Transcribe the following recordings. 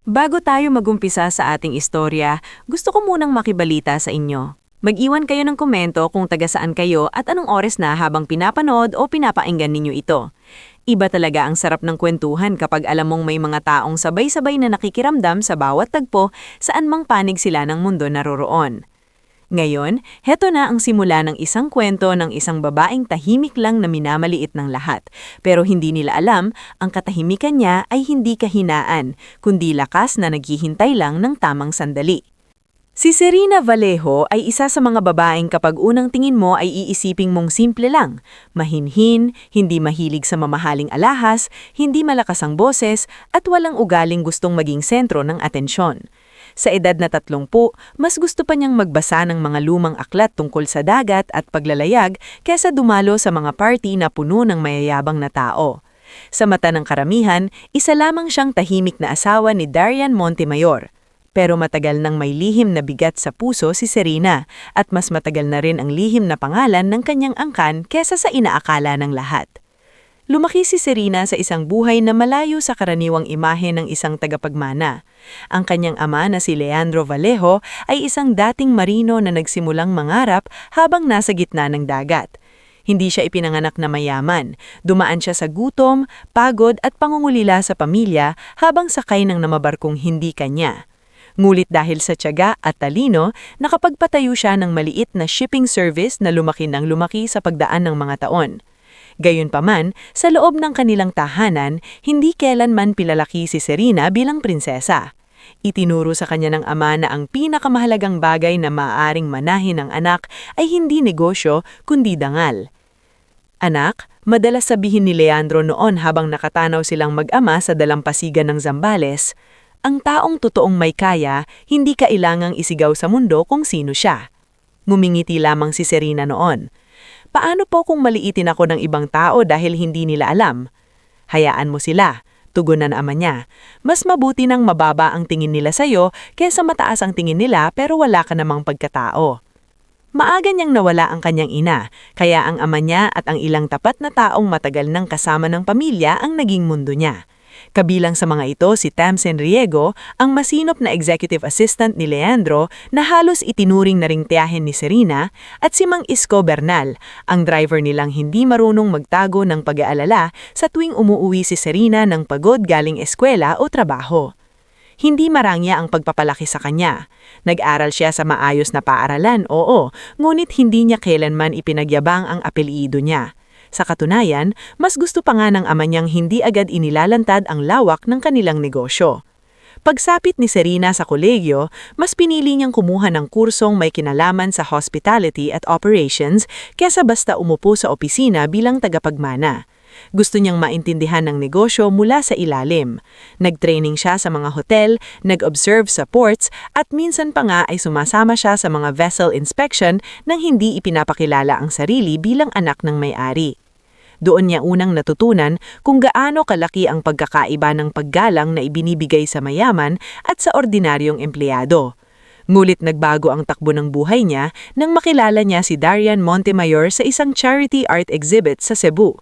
Bago tayo magumpisa sa ating istorya, gusto ko munang makibalita sa inyo. Mag-iwan kayo ng komento kung taga saan kayo at anong oras na habang pinapanood o pinapainggan ninyo ito. Iba talaga ang sarap ng kwentuhan kapag alam mong may mga taong sabay-sabay na nakikiramdam sa bawat tagpo saan mang panig sila ng mundo naroroon. Ngayon, heto na ang simula ng isang kwento ng isang babaeng tahimik lang na minamaliit ng lahat. Pero hindi nila alam, ang katahimikan niya ay hindi kahinaan, kundi lakas na naghihintay lang ng tamang sandali. Si Serena Vallejo ay isa sa mga babaeng kapag unang tingin mo ay iisiping mong simple lang. Mahinhin, hindi mahilig sa mamahaling alahas, hindi malakas ang boses, at walang ugaling gustong maging sentro ng atensyon. Sa edad na 30, mas gusto pa niyang magbasa ng mga lumang aklat tungkol sa dagat at paglalayag kaysa dumalo sa mga party na puno ng mayayabang na tao. Sa mata ng karamihan, isa lamang siyang tahimik na asawa ni Darian Montemayor. Pero matagal nang may lihim na bigat sa puso si Serena at mas matagal na rin ang lihim na pangalan ng kanyang angkan kaysa sa inaakala ng lahat. Lumaki si Serena sa isang buhay na malayo sa karaniwang imahe ng isang tagapagmana. Ang kanyang ama na si Leandro Vallejo ay isang dating marino na nagsimulang mangarap habang nasa gitna ng dagat. Hindi siya ipinanganak na mayaman. Dumaan siya sa gutom, pagod at pangungulila sa pamilya habang sakay ng namabarkong hindi kanya. Ngulit dahil sa tiyaga at talino, nakapagpatayo siya ng maliit na shipping service na lumaki ng lumaki sa pagdaan ng mga taon. Gayunpaman, sa loob ng kanilang tahanan, hindi kailanman pilalaki si Serena bilang prinsesa. Itinuro sa kanya ng ama na ang pinakamahalagang bagay na maaaring manahin ng anak ay hindi negosyo kundi dangal. Anak, madalas sabihin ni Leandro noon habang nakatanaw silang mag-ama sa dalampasigan ng Zambales, ang taong totoong may kaya, hindi kailangang isigaw sa mundo kung sino siya. Ngumingiti lamang si Serena noon. Paano po kung maliitin ako ng ibang tao dahil hindi nila alam? Hayaan mo sila, tugon ng ama niya. Mas mabuti nang mababa ang tingin nila sa'yo kaysa mataas ang tingin nila pero wala ka namang pagkatao. Maaga niyang nawala ang kanyang ina, kaya ang ama niya at ang ilang tapat na taong matagal nang kasama ng pamilya ang naging mundo niya. Kabilang sa mga ito si Tamsen Riego, ang masinop na executive assistant ni Leandro na halos itinuring na ring tiyahin ni Serena, at si Mang Isko Bernal, ang driver nilang hindi marunong magtago ng pag-aalala sa tuwing umuuwi si Serena ng pagod galing eskwela o trabaho. Hindi marangya ang pagpapalaki sa kanya. Nag-aral siya sa maayos na paaralan, oo, ngunit hindi niya kailanman ipinagyabang ang apelyido niya. Sa katunayan, mas gusto pa nga ng ama niyang hindi agad inilalantad ang lawak ng kanilang negosyo. Pagsapit ni Serena sa kolegyo, mas pinili niyang kumuha ng kursong may kinalaman sa hospitality at operations kaysa basta umupo sa opisina bilang tagapagmana. Gusto niyang maintindihan ng negosyo mula sa ilalim. Nag-training siya sa mga hotel, nag-observe sa ports, at minsan pa nga ay sumasama siya sa mga vessel inspection nang hindi ipinapakilala ang sarili bilang anak ng may-ari. Doon niya unang natutunan kung gaano kalaki ang pagkakaiba ng paggalang na ibinibigay sa mayaman at sa ordinaryong empleyado. Ngulit nagbago ang takbo ng buhay niya nang makilala niya si Darian Montemayor sa isang charity art exhibit sa Cebu.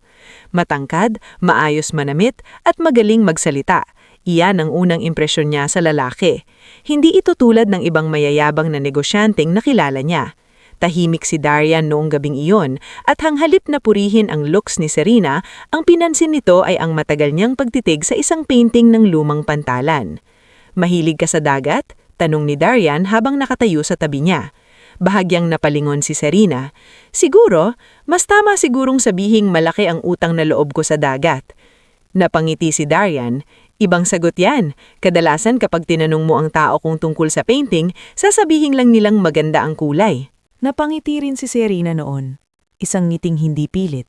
Matangkad, maayos manamit, at magaling magsalita. Iyan ang unang impresyon niya sa lalaki. Hindi ito tulad ng ibang mayayabang na negosyanteng nakilala niya. Tahimik si Darian noong gabing iyon at hanghalip na purihin ang looks ni Serena, ang pinansin nito ay ang matagal niyang pagtitig sa isang painting ng lumang pantalan. "Mahilig ka sa dagat?" tanong ni Darian habang nakatayo sa tabi niya. Bahagyang napalingon si Serena. "Siguro, mas tama sigurong sabihing malaki ang utang na loob ko sa dagat." Napangiti si Darian. "Ibang sagot yan. Kadalasan kapag tinanong mo ang tao kung tungkol sa painting, sasabihin lang nilang maganda ang kulay." Napangiti rin si Serena noon, isang ngiting hindi pilit.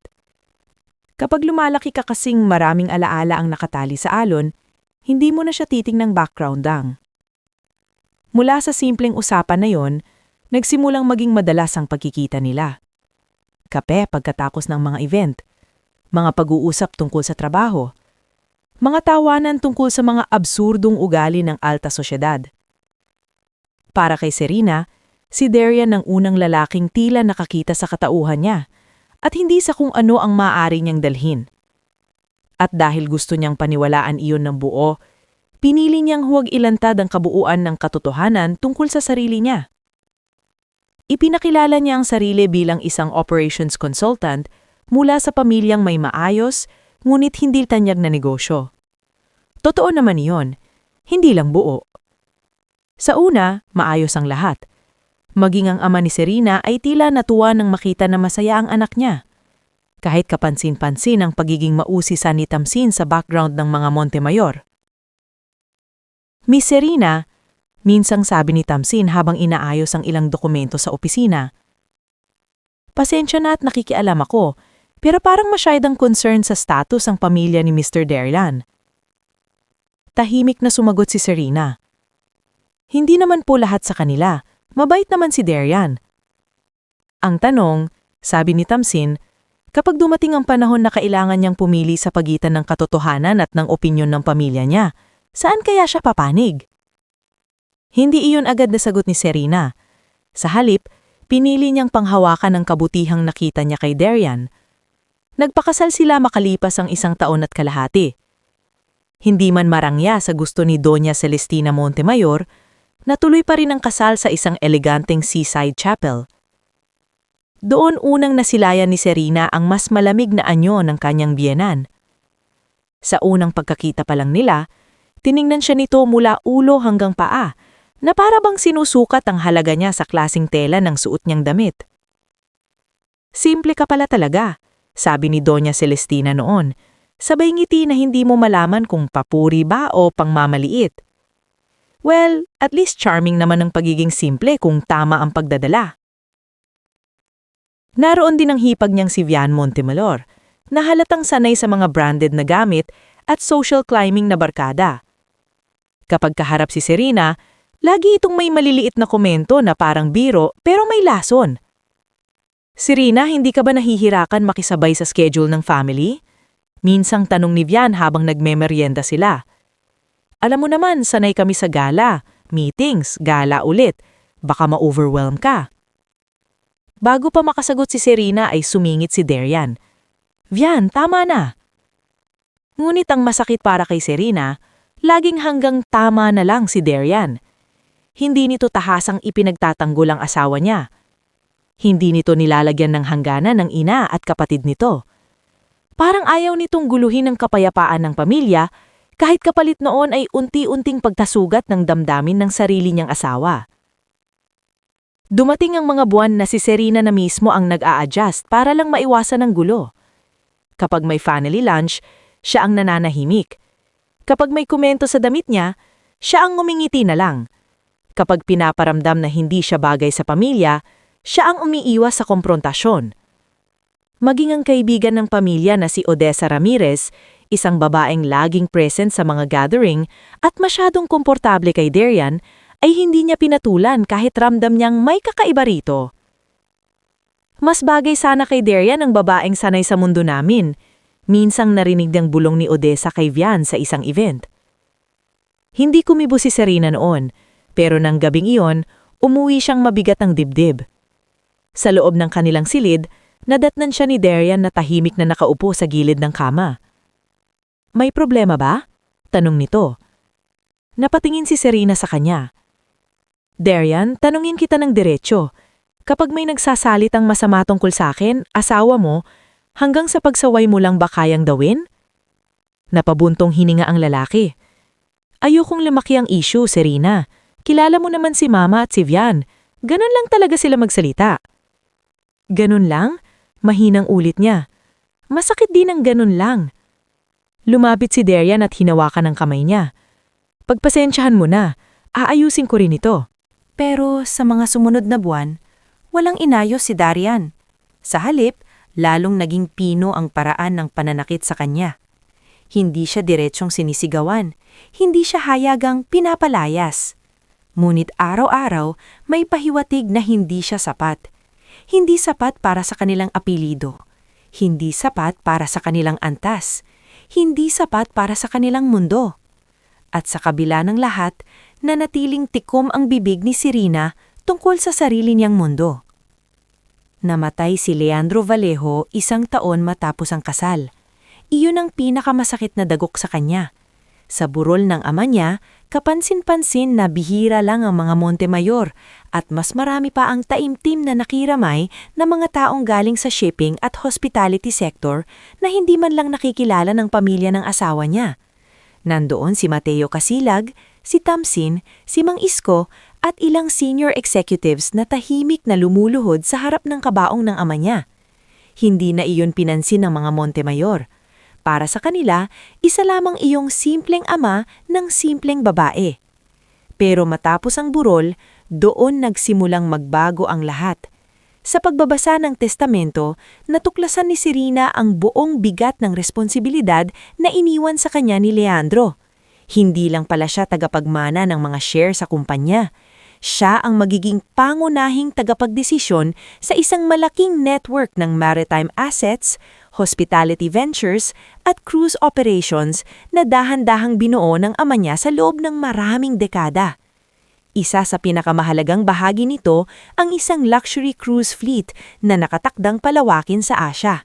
Kapag lumalaki ka kasing maraming alaala ang nakatali sa alon, hindi mo na siya titingnang background lang. Mula sa simpleng usapan na yon, nagsimulang maging madalas ang pagkikita nila. Kape pagkatapos ng mga event, mga pag-uusap tungkol sa trabaho, mga tawanan tungkol sa mga absurdong ugali ng alta sosyedad. Para kay Serena, si Darian ang unang lalaking tila nakakita sa katauhan niya at hindi sa kung ano ang maaari niyang dalhin. At dahil gusto niyang paniwalaan iyon ng buo, pinili niyang huwag ilantad ang kabuuan ng katotohanan tungkol sa sarili niya. Ipinakilala niya ang sarili bilang isang operations consultant mula sa pamilyang may maayos, ngunit hindi tanyag na negosyo. Totoo naman iyon, hindi lang buo. Sa una, maayos ang lahat. Maging ang ama ni Serena ay tila natuwa nang makita na masaya ang anak niya. Kahit kapansin-pansin ang pagiging mausisa ni Tamsin sa background ng mga Montemayor. Miss Serena, minsang sabi ni Tamsin habang inaayos ang ilang dokumento sa opisina. Pasensya na at nakikialam ako, pero parang masyadong concerned sa status ang pamilya ni Mr. Darian. Tahimik na sumagot si Serena. Hindi naman po lahat sa kanila, mabait naman si Darian. Ang tanong, sabi ni Tamsin, kapag dumating ang panahon na kailangan niyang pumili sa pagitan ng katotohanan at ng opinyon ng pamilya niya, saan kaya siya papanig? Hindi iyon agad na sagot ni Serena. Sa halip, pinili niyang panghawakan ang kabutihang nakita niya kay Darian. Nagpakasal sila makalipas ang 1 taon at kalahati. Hindi man marangya sa gusto ni Doña Celestina Montemayor, natuloy pa rin ang kasal sa isang eleganteng seaside chapel. Doon unang nasilayan ni Serena ang mas malamig na anyo ng kanyang biyenan. Sa unang pagkakita pa lang nila, tiningnan siya nito mula ulo hanggang paa, na para bang sinusukat ang halaga niya sa klasing tela ng suot niyang damit. Simple ka pala talaga, sabi ni Doña Celestina noon, sabay ngiti na hindi mo malaman kung papuri ba o pangmamaliit. Well, at least charming naman ang pagiging simple kung tama ang pagdadala. Naroon din ang hipag niyang si Vian Montemayor, na halatang sanay sa mga branded na gamit at social climbing na barkada. Kapag kaharap si Serena, lagi itong may maliliit na komento na parang biro pero may lason. Serena, hindi ka ba nahihirakan makisabay sa schedule ng family? Minsang tanong ni Vian habang nagmemeryenda sila. Alam mo naman, sanay kami sa gala, meetings, gala ulit. Baka ma-overwhelm ka. Bago pa makasagot si Serena ay sumingit si Darian. Vian, tama na. Ngunit ang masakit para kay Serena, laging hanggang tama na lang si Darian. Hindi nito tahasang ipinagtatanggol ang asawa niya. Hindi nito nilalagyan ng hangganan ng ina at kapatid nito. Parang ayaw nitong guluhin ang kapayapaan ng pamilya kahit kapalit noon ay unti-unting pagtasugat ng damdamin ng sarili niyang asawa. Dumating ang mga buwan na si Serena na mismo ang nag-a-adjust para lang maiwasan ang gulo. Kapag may family lunch, siya ang nananahimik. Kapag may komento sa damit niya, siya ang ngumingiti na lang. Kapag pinaparamdam na hindi siya bagay sa pamilya, siya ang umiiwas sa komprontasyon. Maging ang kaibigan ng pamilya na si Odessa Ramirez, isang babaeng laging present sa mga gathering at masyadong komportable kay Darian, ay hindi niya pinatulan kahit ramdam niyang may kakaiba rito. Mas bagay sana kay Darian ang babaeng sanay sa mundo namin. Minsang narinig ng bulong ni Odessa kay Vian sa isang event. Hindi kumibo si Serena noon, pero nang gabing iyon, umuwi siyang mabigat ang dibdib. Sa loob ng kanilang silid, nadatnan siya ni Darian na tahimik na nakaupo sa gilid ng kama. May problema ba? Tanong nito. Napatingin si Serena sa kanya. Darian, tanungin kita ng diretsyo. Kapag may nagsasalitang masama tungkol sa akin, asawa mo, hanggang sa pagsaway mo lang ba kayang dawin? Napabuntong hininga ang lalaki. Ayokong lumaki ang issue, Serena. Kilala mo naman si Mama at si Vian. Ganon lang talaga sila magsalita. Ganon lang? Mahinang ulit niya. Masakit din ang ganon lang. Lumapit si Darian at hinawakan ang kamay niya. Pagpasensyahan mo na, aayusin ko rin ito. Pero sa mga sumunod na buwan, walang inayos si Darian. Sa halip, lalong naging pino ang paraan ng pananakit sa kanya. Hindi siya diretsyong sinisigawan, hindi siya hayagang pinapalayas. Ngunit araw-araw may pahiwatig na hindi siya sapat. Hindi sapat para sa kanilang apelido. Hindi sapat para sa kanilang antas. Hindi sapat para sa kanilang mundo. At sa kabila ng lahat, nanatiling tikom ang bibig ni Serena tungkol sa sarili niyang mundo. Namatay si Leandro Vallejo 1 taon matapos ang kasal. Iyon ang pinakamasakit na dagok sa kanya. Sa burol ng ama niya, kapansin-pansin na bihira lang ang mga Montemayor at mas marami pa ang taimtim na nakiramay na mga taong galing sa shipping at hospitality sector na hindi man lang nakikilala ng pamilya ng asawa niya. Nandoon si Mateo Casilag, si Tamsin, si Mang Isko at ilang senior executives na tahimik na lumuluhod sa harap ng kabaong ng ama niya. Hindi na iyon pinansin ng mga Montemayor. Para sa kanila, isa lamang iyong simpleng ama ng simpleng babae. Pero matapos ang burol, doon nagsimulang magbago ang lahat. Sa pagbabasa ng testamento, natuklasan ni Serena ang buong bigat ng responsibilidad na iniwan sa kanya ni Leandro. Hindi lang pala siya tagapagmana ng mga share sa kumpanya. Siya ang magiging pangunahing tagapagdesisyon sa isang malaking network ng maritime assets, hospitality ventures at cruise operations na dahan-dahang binuo ng ama niya sa loob ng maraming dekada. Isa sa pinakamahalagang bahagi nito ang isang luxury cruise fleet na nakatakdang palawakin sa Asia.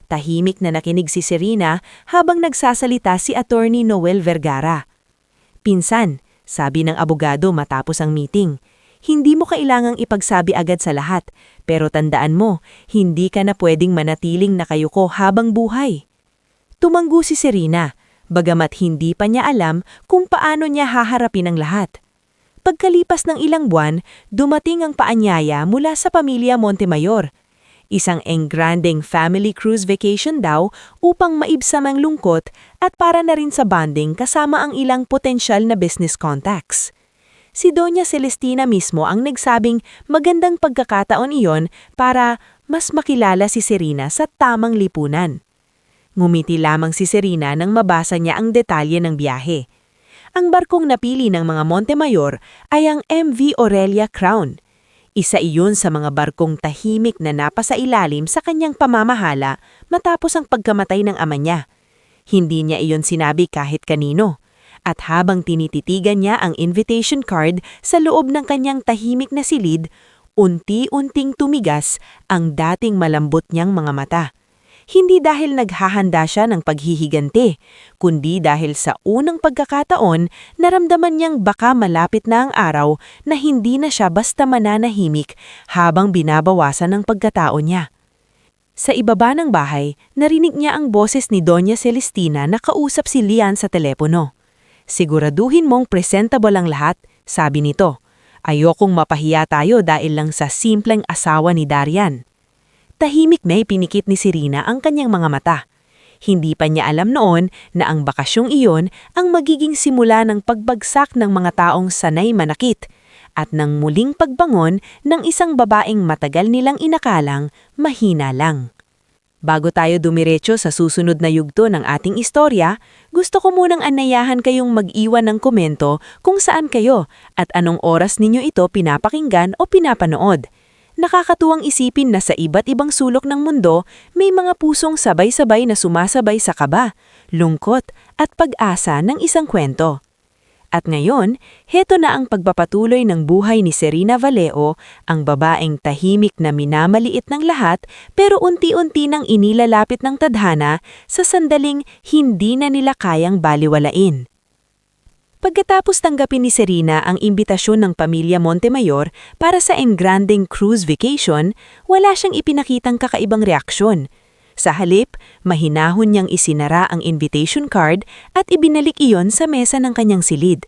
Tahimik na nakinig si Serena habang nagsasalita si Attorney Noel Vergara. "Pinsan," sabi ng abogado matapos ang meeting, "hindi mo kailangang ipagsabi agad sa lahat, pero tandaan mo, hindi ka na pwedeng manatiling nakayuko habang buhay." Tumanggo si Serena, bagamat hindi pa niya alam kung paano niya haharapin ang lahat. Pagkalipas ng ilang buwan, dumating ang paanyaya mula sa pamilya Montemayor. Isang engranding family cruise vacation daw upang maibsan ang lungkot at para na rin sa bonding kasama ang ilang potensyal na business contacts. Si Doña Celestina mismo ang nagsabing magandang pagkakataon iyon para mas makilala si Serena sa tamang lipunan. Ngumiti lamang si Serena nang mabasa niya ang detalye ng biyahe. Ang barkong napili ng mga Montemayor ay ang MV Aurelia Crown. Isa iyon sa mga barkong tahimik na napasailalim sa kanyang pamamahala matapos ang pagkamatay ng ama niya. Hindi niya iyon sinabi kahit kanino. At habang tinititigan niya ang invitation card sa loob ng kanyang tahimik na silid, unti-unting tumigas ang dating malambot niyang mga mata. Hindi dahil naghahanda siya ng paghihiganti, kundi dahil sa unang pagkakataon, naramdaman niyang baka malapit na ang araw na hindi na siya basta mananahimik habang binabawasan ang pagkatao niya. Sa ibaba ng bahay, narinig niya ang boses ni Doña Celestina na kausap si Lian sa telepono. "Siguraduhin mong presentable ang lahat," sabi nito. "Ayokong mapahiya tayo dahil lang sa simpleng asawa ni Darian." Tahimik na ipinikit ni Serena ang kanyang mga mata. Hindi pa niya alam noon na ang bakasyong iyon ang magiging simula ng pagbagsak ng mga taong sanay manakit at ng muling pagbangon ng isang babaeng matagal nilang inakalang mahina lang. Bago tayo dumiretso sa susunod na yugto ng ating istorya, gusto ko munang anayahan kayong mag-iwan ng komento kung saan kayo at anong oras ninyo ito pinapakinggan o pinapanood. Nakakatuwang isipin na sa iba't ibang sulok ng mundo, may mga pusong sabay-sabay na sumasabay sa kaba, lungkot at pag-asa ng isang kwento. At ngayon, heto na ang pagpapatuloy ng buhay ni Serena Vallejo, ang babaeng tahimik na minamaliit ng lahat pero unti-unti nang inilalapit ng tadhana sa sandaling hindi na nila kayang baliwalain. Pagkatapos tanggapin ni Serena ang imbitasyon ng pamilya Montemayor para sa engranding cruise vacation, wala siyang ipinakitang kakaibang reaksyon. Sa halip, mahinahon niyang isinara ang invitation card at ibinalik iyon sa mesa ng kanyang silid.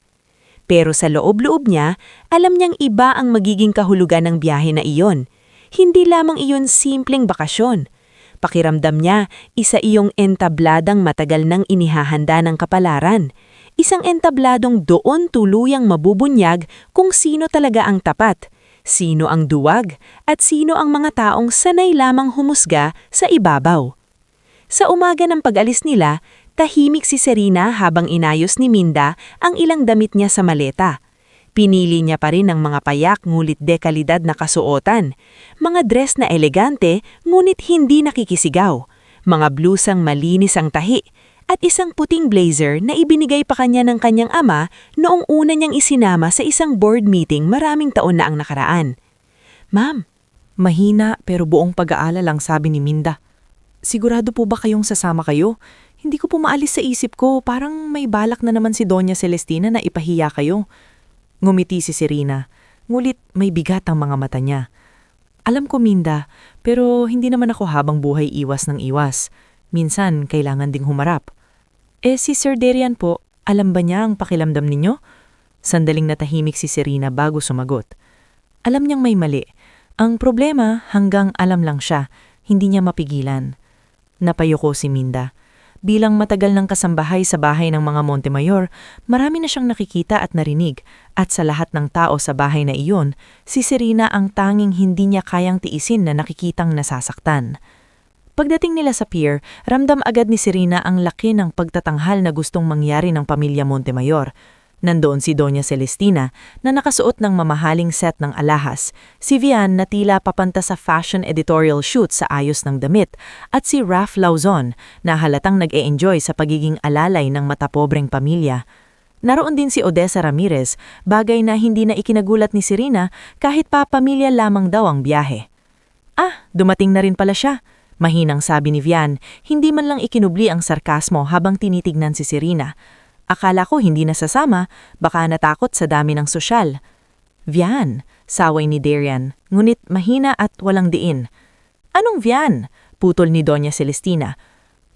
Pero sa loob-loob niya, alam niyang iba ang magiging kahulugan ng biyahe na iyon. Hindi lamang iyon simpleng bakasyon. Pakiramdam niya, isa iyong entabladang matagal nang inihahanda ng kapalaran. Isang entabladong doon tuluyang mabubunyag kung sino talaga ang tapat, sino ang duwag, at sino ang mga taong sanay lamang humusga sa ibabaw. Sa umaga ng pag-alis nila, tahimik si Serena habang inayos ni Minda ang ilang damit niya sa maleta. Pinili niya pa rin ang mga payak ngulit dekalidad na kasuotan, mga dress na elegante ngunit hindi nakikisigaw, mga blusang malinis ang tahi, at isang puting blazer na ibinigay pa kanya ng kanyang ama noong una niyang isinama sa isang board meeting maraming taon na ang nakaraan. "Ma'am, mahina pero buong pag-aala lang," sabi ni Minda. "Sigurado po ba kayong sasama kayo? Hindi ko po maalis sa isip ko, parang may balak na naman si Doña Celestina na ipahiya kayo. Ngumiti si Serena, ngulit may bigat ang mga mata niya. Alam ko, Minda, pero hindi naman ako habang buhay iwas ng iwas. Minsan, kailangan ding humarap. Si Sir Darian po, alam ba niya ang pakilamdam ninyo? Sandaling natahimik si Serena bago sumagot. Alam niyang may mali. Ang problema, hanggang alam lang siya, hindi niya mapigilan. Napayuko si Minda. Bilang matagal ng kasambahay sa bahay ng mga Montemayor, marami na siyang nakikita at narinig, at sa lahat ng tao sa bahay na iyon, si Serena ang tanging hindi niya kayang tiisin na nakikitang nasasaktan. Pagdating nila sa pier, ramdam agad ni Serena ang laki ng pagtatanghal na gustong mangyari ng pamilya Montemayor. Nandoon si Doña Celestina na nakasuot ng mamahaling set ng alahas, si Vian na tila papanta sa fashion editorial shoot sa ayos ng damit, at si Raf Lauzon na halatang nag-e-enjoy sa pagiging alalay ng matapobreng pamilya. Naroon din si Odessa Ramirez, bagay na hindi na ikinagulat ni Serena kahit pa pamilya lamang daw ang biyahe. Dumating na rin pala siya. Mahinang sabi ni Vian, hindi man lang ikinubli ang sarkasmo habang tinitignan si Serena. Akala ko hindi nasasama, baka natakot sa dami ng sosyal. Vian, saway ni Darian, ngunit mahina at walang diin. Anong Vian? Putol ni Doña Celestina.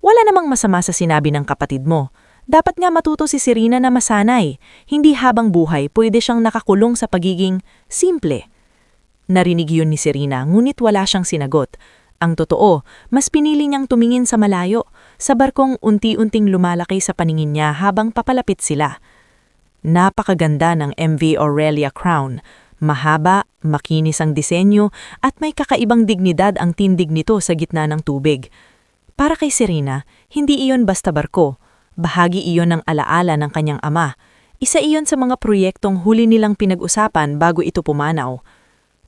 Wala namang masama sa sinabi ng kapatid mo. Dapat nga matuto si Serena na masanay. Hindi habang buhay pwede siyang nakakulong sa pagiging simple. Narinig yun ni Serena, ngunit wala siyang sinagot. Ang totoo, mas pinili niyang tumingin sa malayo, sa barkong unti-unting lumalaki sa paningin niya habang papalapit sila. Napakaganda ng MV Aurelia Crown. Mahaba, makinis ang disenyo, at may kakaibang dignidad ang tindig nito sa gitna ng tubig. Para kay Serena, hindi iyon basta barko. Bahagi iyon ng alaala ng kanyang ama. Isa iyon sa mga proyektong huli nilang pinag-usapan bago ito pumanaw.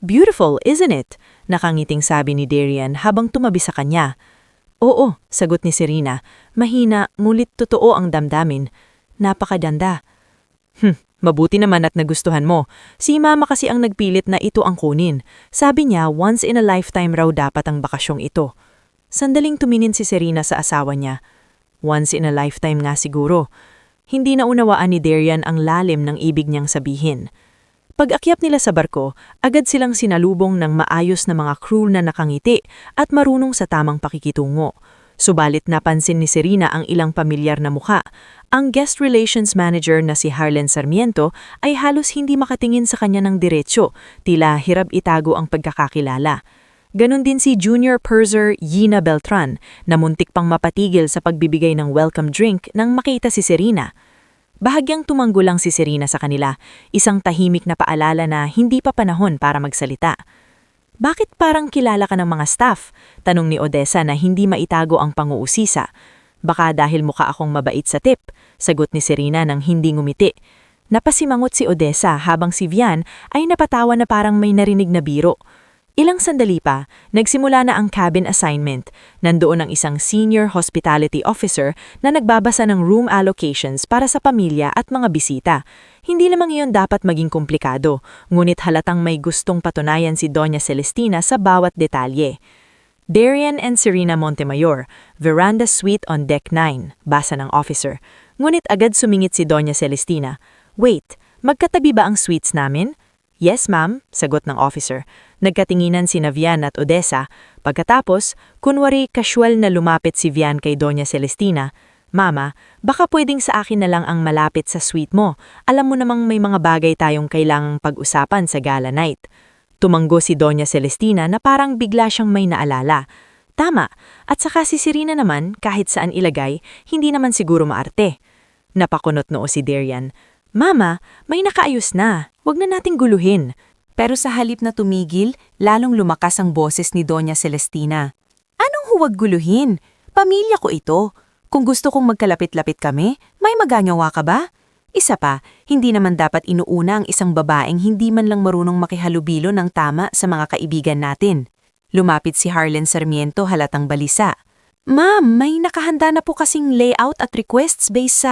Beautiful, isn't it? Nakangiting sabi ni Darian habang tumabi sa kanya. Oo, sagot ni Serena. Mahina, ngunit totoo ang damdamin. Napakaganda. Mabuti naman at nagustuhan mo. Si Mama kasi ang nagpilit na ito ang kunin. Sabi niya, once in a lifetime raw dapat ang bakasyong ito. Sandaling tumingin si Serena sa asawa niya. Once in a lifetime nga siguro. Hindi na unawaan ni Darian ang lalim ng ibig niyang sabihin. Pag-akyat nila sa barko, agad silang sinalubong ng maayos na mga crew na nakangiti at marunong sa tamang pakikitungo. Subalit napansin ni Serena ang ilang pamilyar na mukha. Ang guest relations manager na si Harlen Sarmiento ay halos hindi makatingin sa kanya ng diretsyo, tila hirap itago ang pagkakakilala. Ganon din si junior purser Yina Beltran na muntik pang mapatigil sa pagbibigay ng welcome drink nang makita si Serena. Bahagyang tumanggol lang si Serena sa kanila, isang tahimik na paalala na hindi pa panahon para magsalita. Bakit parang kilala ka ng mga staff? Tanong ni Odessa na hindi maitago ang panguusisa. Baka dahil mukha akong mabait sa tip, sagot ni Serena nang hindi ngumiti. Napasimangot si Odessa habang si Vian ay napatawa na parang may narinig na biro. Ilang sandali pa, nagsimula na ang cabin assignment. Nandoon ang isang senior hospitality officer na nagbabasa ng room allocations para sa pamilya at mga bisita. Hindi lamang iyon dapat maging komplikado, ngunit halatang may gustong patunayan si Doña Celestina sa bawat detalye. Darian and Serena Montemayor, veranda suite on deck 9, basa ng officer. Ngunit agad sumingit si Doña Celestina. Wait, magkatabi ba ang suites namin? Yes, ma'am, sagot ng officer. Nagkatinginan si Vian at Odessa. Pagkatapos, kunwari casual na lumapit si Vian kay Doña Celestina. Mama, baka pwedeng sa akin na lang ang malapit sa suite mo. Alam mo namang may mga bagay tayong kailangang pag-usapan sa gala night. Tumanggo si Doña Celestina na parang bigla siyang may naalala. Tama, at saka si Serena naman, kahit saan ilagay, hindi naman siguro maarte. Napakunot noo si Darian. Mama, may nakaayos na. Huwag na nating guluhin. Pero sa halip na tumigil, lalong lumakas ang boses ni Doña Celestina. Anong huwag guluhin? Pamilya ko ito. Kung gusto kong magkalapit-lapit kami, may magagawa ka ba? Isa pa, hindi naman dapat inuuna ang isang babaeng hindi man lang marunong makihalubilo ng tama sa mga kaibigan natin. Lumapit si Harlen Sarmiento halatang balisa. Ma'am, may nakahanda na po kasing layout at requests based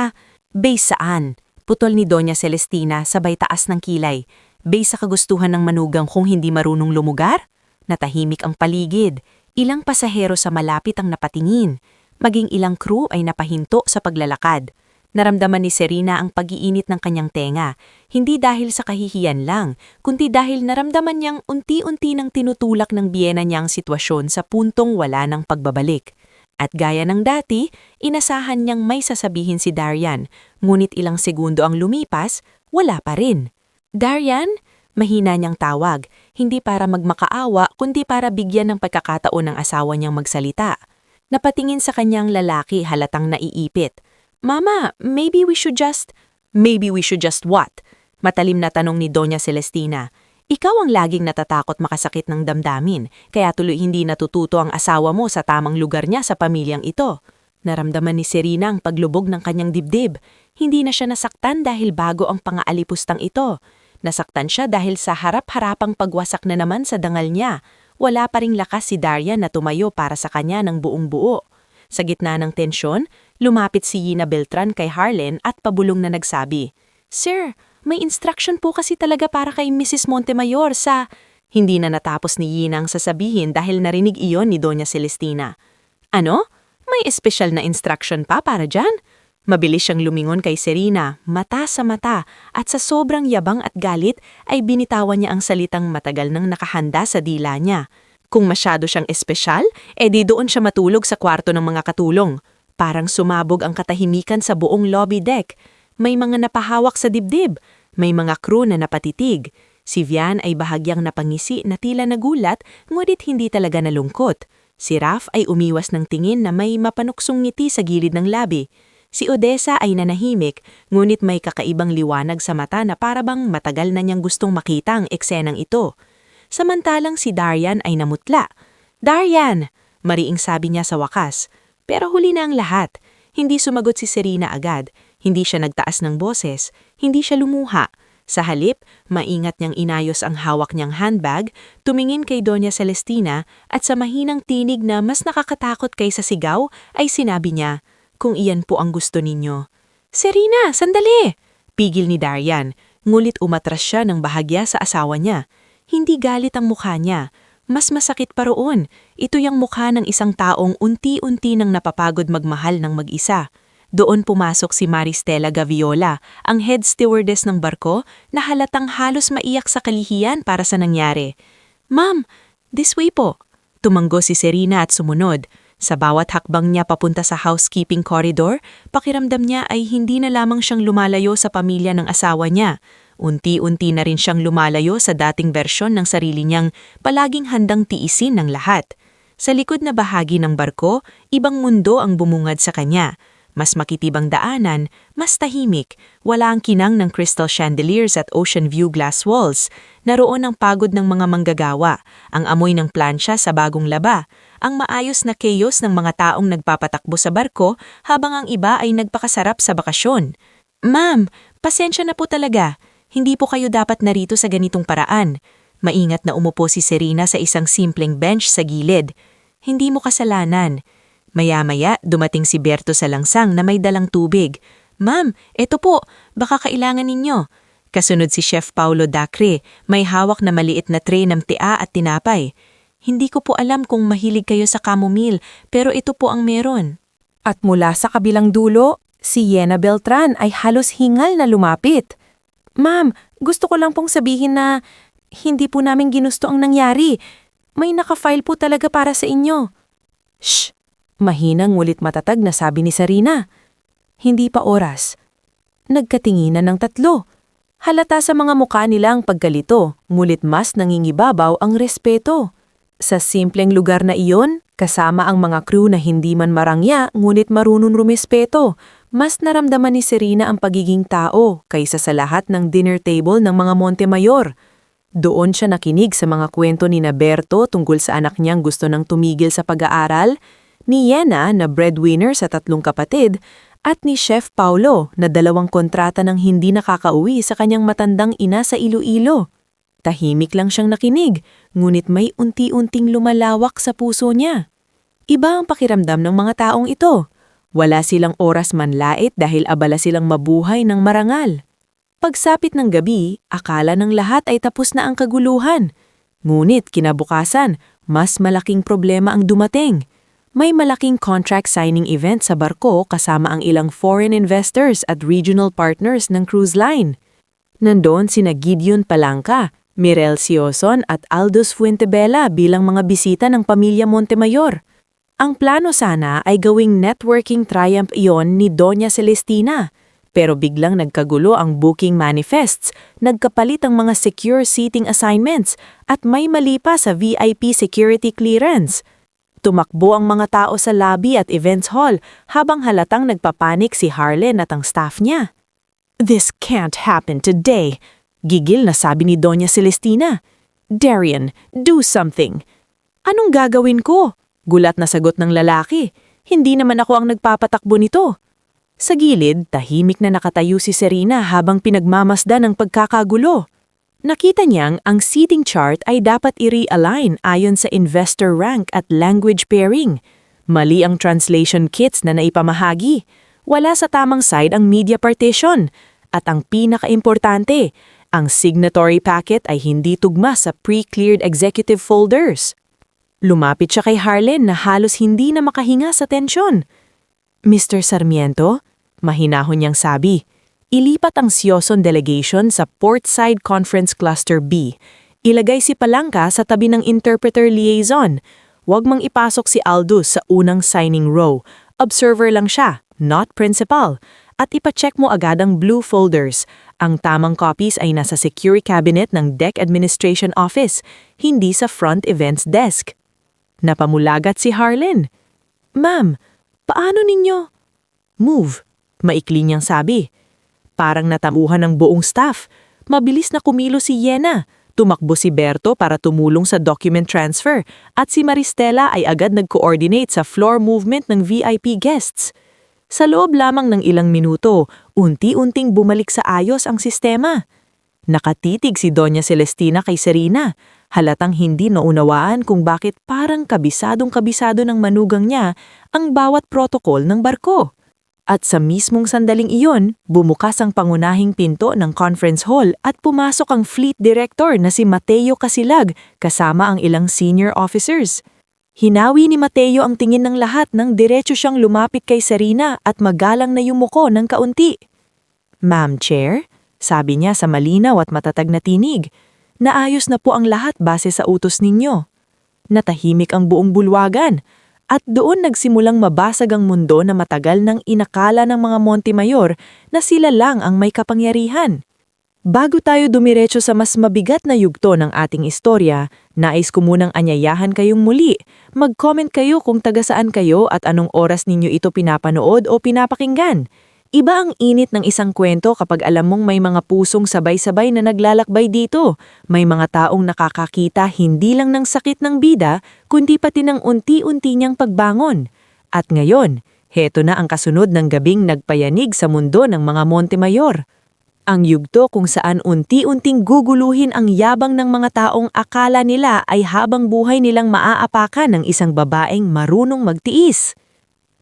saan? Putol ni Doña Celestina sabay taas ng kilay. Based sa kagustuhan ng manugang kung hindi marunong lumugar? Natahimik ang paligid. Ilang pasahero sa malapit ang napatingin. maging ilang crew ay napahinto sa paglalakad. Naramdaman ni Serena ang pag-iinit ng kanyang tenga, hindi dahil sa kahihiyan lang, kundi dahil naramdaman niyang unti-unti nang tinutulak ng biyena niya ang sitwasyon sa puntong wala ng pagbabalik. At gaya ng dati, inasahan niyang may sasabihin si Darian, ngunit ilang segundo ang lumipas, wala pa rin. Darian? Mahina niyang tawag, hindi para magmakaawa kundi para bigyan ng pagkakataon ng asawa niyang magsalita. Napatingin sa kanyang lalaki halatang naiipit. Mama, maybe we should just what? Matalim na tanong ni Doña Celestina. Ikaw ang laging natatakot makasakit ng damdamin, kaya tuloy hindi natututo ang asawa mo sa tamang lugar niya sa pamilyang ito. Naramdaman ni Serena ang paglubog ng kanyang dibdib. Hindi na siya nasaktan dahil bago ang pangaalipustang ito. Nasaktan siya dahil sa harap-harapang pagwasak na naman sa dangal niya. Wala pa ring lakas si Darian na tumayo para sa kanya ng buong buo. Sa gitna ng tensyon, lumapit si Yina Beltran kay Harlen at pabulong na nagsabi, "Sir, may instruction po kasi talaga para kay Mrs. Montemayor sa..." Hindi na natapos ni Yina ang sasabihin dahil narinig iyon ni Doña Celestina. "Ano? May espesyal na instruction pa para dyan?" Mabilis siyang lumingon kay Serena, mata sa mata, at sa sobrang yabang at galit ay binitawan niya ang salitang matagal nang nakahanda sa dila niya. Kung masyado siyang espesyal, edi doon siya matulog sa kwarto ng mga katulong. Parang sumabog ang katahimikan sa buong lobby deck. May mga napahawak sa dibdib, may mga crew na napatitig. Si Vian ay bahagyang napangisi na tila nagulat, ngunit hindi talaga nalungkot. Si Raph ay umiwas ng tingin na may mapanuksong ngiti sa gilid ng labi. Si Odessa ay nanahimik, ngunit may kakaibang liwanag sa mata na parabang matagal na niyang gustong makita ang eksenang ito. Samantalang si Darian ay namutla. "Darian!" Mariing sabi niya sa wakas. Pero huli na ang lahat. Hindi sumagot si Serena agad. Hindi siya nagtaas ng boses. Hindi siya lumuha. Sa halip, maingat niyang inayos ang hawak niyang handbag, tumingin kay Doña Celestina at sa mahinang tinig na mas nakakatakot kaysa sigaw, ay sinabi niya, "Kung iyan po ang gusto ninyo." "Serena, sandali!" Pigil ni Darian, ngulit umatras siya ng bahagya sa asawa niya. Hindi galit ang mukha niya. Mas masakit pa roon. Ito yung mukha ng isang taong unti-unti nang napapagod magmahal ng mag-isa. Doon pumasok si Maristela Gaviola, ang head stewardess ng barko, na halatang halos maiyak sa kalihiyan para sa nangyari. "Ma'am, this way po." Tumanggo si Serena at sumunod. Sa bawat hakbang niya papunta sa housekeeping corridor, pakiramdam niya ay hindi na lamang siyang lumalayo sa pamilya ng asawa niya. Unti-unti na rin siyang lumalayo sa dating bersyon ng sarili niyang palaging handang tiisin ng lahat. Sa likod na bahagi ng barko, ibang mundo ang bumungad sa kanya. Mas makitibang daanan, mas tahimik, wala ang kinang ng crystal chandeliers at ocean view glass walls. Naroon ang pagod ng mga manggagawa, ang amoy ng plansya sa bagong laba, ang maayos na chaos ng mga taong nagpapatakbo sa barko habang ang iba ay nagpakasarap sa bakasyon. "Ma'am, pasensya na po talaga. Hindi po kayo dapat narito sa ganitong paraan." Maingat na umupo si Serena sa isang simpleng bench sa gilid. "Hindi mo kasalanan." Maya-maya, dumating si Berto sa langsang na may dalang tubig. "Ma'am, eto po, baka kailangan ninyo." Kasunod si Chef Paulo Dacre, may hawak na maliit na tray ng tea at tinapay. "Hindi ko po alam kung mahilig kayo sa chamomile, pero ito po ang meron." At mula sa kabilang dulo, si Yena Beltran ay halos hingal na lumapit. "Ma'am, gusto ko lang pong sabihin na hindi po namin ginusto ang nangyari. May naka-file po talaga para sa inyo." "Shh!" Mahinang ngulit matatag na sabi ni Serena. Hindi pa oras. Nagkatinginan ng tatlo. Halata sa mga mukha nila ang pagkalito, ngulit mas nangingibabaw ang respeto. Sa simpleng lugar na iyon, kasama ang mga crew na hindi man marangya ngunit marunong rumespeto, mas naramdaman ni Serena ang pagiging tao kaysa sa lahat ng dinner table ng mga Montemayor. Doon siya nakinig sa mga kwento ni Berto tungkol sa anak niyang gusto nang tumigil sa pag-aaral, ni Yena na breadwinner sa 3 kapatid, at ni Chef Paulo na 2 kontrata ng hindi nakakauwi sa kanyang matandang ina sa Iloilo. Tahimik lang siyang nakinig, ngunit may unti-unting lumalawak sa puso niya. Iba ang pakiramdam ng mga taong ito. Wala silang oras manlait dahil abala silang mabuhay ng marangal. Pagsapit ng gabi, akala ng lahat ay tapos na ang kaguluhan. Ngunit kinabukasan, mas malaking problema ang dumating. May malaking contract signing event sa barko kasama ang ilang foreign investors at regional partners ng cruise line. Nandoon sina Gideon Palanca, Mirel Sioson at Aldous Fuentebella bilang mga bisita ng pamilya Montemayor. Ang plano sana ay gawing networking triumph iyon ni Doña Celestina, pero biglang nagkagulo ang booking manifests, nagkapalit ang mga secure seating assignments at may mali pa sa VIP security clearance. Tumakbo ang mga tao sa lobby at events hall habang halatang nagpapanik si Harlen at ang staff niya. "This can't happen today," gigil na sabi ni Doña Celestina. "Darian, do something." "Anong gagawin ko?" Gulat na sagot ng lalaki. "Hindi naman ako ang nagpapatakbo nito." Sa gilid, tahimik na nakatayo si Serena habang pinagmamasdan ng pagkakagulo. Nakita niyang ang seating chart ay dapat i-realign ayon sa investor rank at language pairing. Mali ang translation kits na naipamahagi. Wala sa tamang side ang media partition. At ang pinaka-importante, ang signatory packet ay hindi tugma sa pre-cleared executive folders. Lumapit siya kay Harlen na halos hindi na makahinga sa tensyon. "Mr. Sarmiento," mahinahon niyang sabi, "ilipat ang Sioson delegation sa Portside Conference Cluster B. Ilagay si Palanca sa tabi ng interpreter liaison. Huwag mang ipasok si Aldous sa unang signing row. Observer lang siya, not principal. At ipacheck mo agad ang blue folders. Ang tamang copies ay nasa security cabinet ng Deck Administration Office, hindi sa front events desk." Napamulagat si Harlen. "Ma'am, paano ninyo?" "Move," maikli niyang sabi. Parang natamuhan ng buong staff. Mabilis na kumilo si Yena. Tumakbo si Berto para tumulong sa document transfer at si Maristela ay agad nag-coordinate sa floor movement ng VIP guests. Sa loob lamang ng ilang minuto, unti-unting bumalik sa ayos ang sistema. Nakatitig si Doña Celestina kay Serena. Halatang hindi naunawaan kung bakit parang kabisadong-kabisado ng manugang niya ang bawat protokol ng barko. At sa mismong sandaling iyon, bumukas ang pangunahing pinto ng conference hall at pumasok ang fleet director na si Mateo Casilag kasama ang ilang senior officers. Hinawi ni Mateo ang tingin ng lahat nang diretso siyang lumapit kay Serena at magalang na yumuko ng kaunti. "Ma'am Chair," sabi niya sa malinaw at matatag na tinig, "naayos na po ang lahat base sa utos ninyo." Natahimik ang buong bulwagan. At doon nagsimulang mabasag ang mundo na matagal nang inakala ng mga Montemayor na sila lang ang may kapangyarihan. Bago tayo dumiretso sa mas mabigat na yugto ng ating istorya, nais ko munang anyayahan kayong muli. Mag-comment kayo kung taga saan kayo at anong oras ninyo ito pinapanood o pinapakinggan. Iba ang init ng isang kwento kapag alam mong may mga pusong sabay-sabay na naglalakbay dito. May mga taong nakakakita hindi lang ng sakit ng bida, kundi pati ng unti-unti niyang pagbangon. At ngayon, heto na ang kasunod ng gabing nagpayanig sa mundo ng mga Montemayor. Ang yugto kung saan unti-unting guguluhin ang yabang ng mga taong akala nila ay habang buhay nilang maaapakan ng isang babaeng marunong magtiis.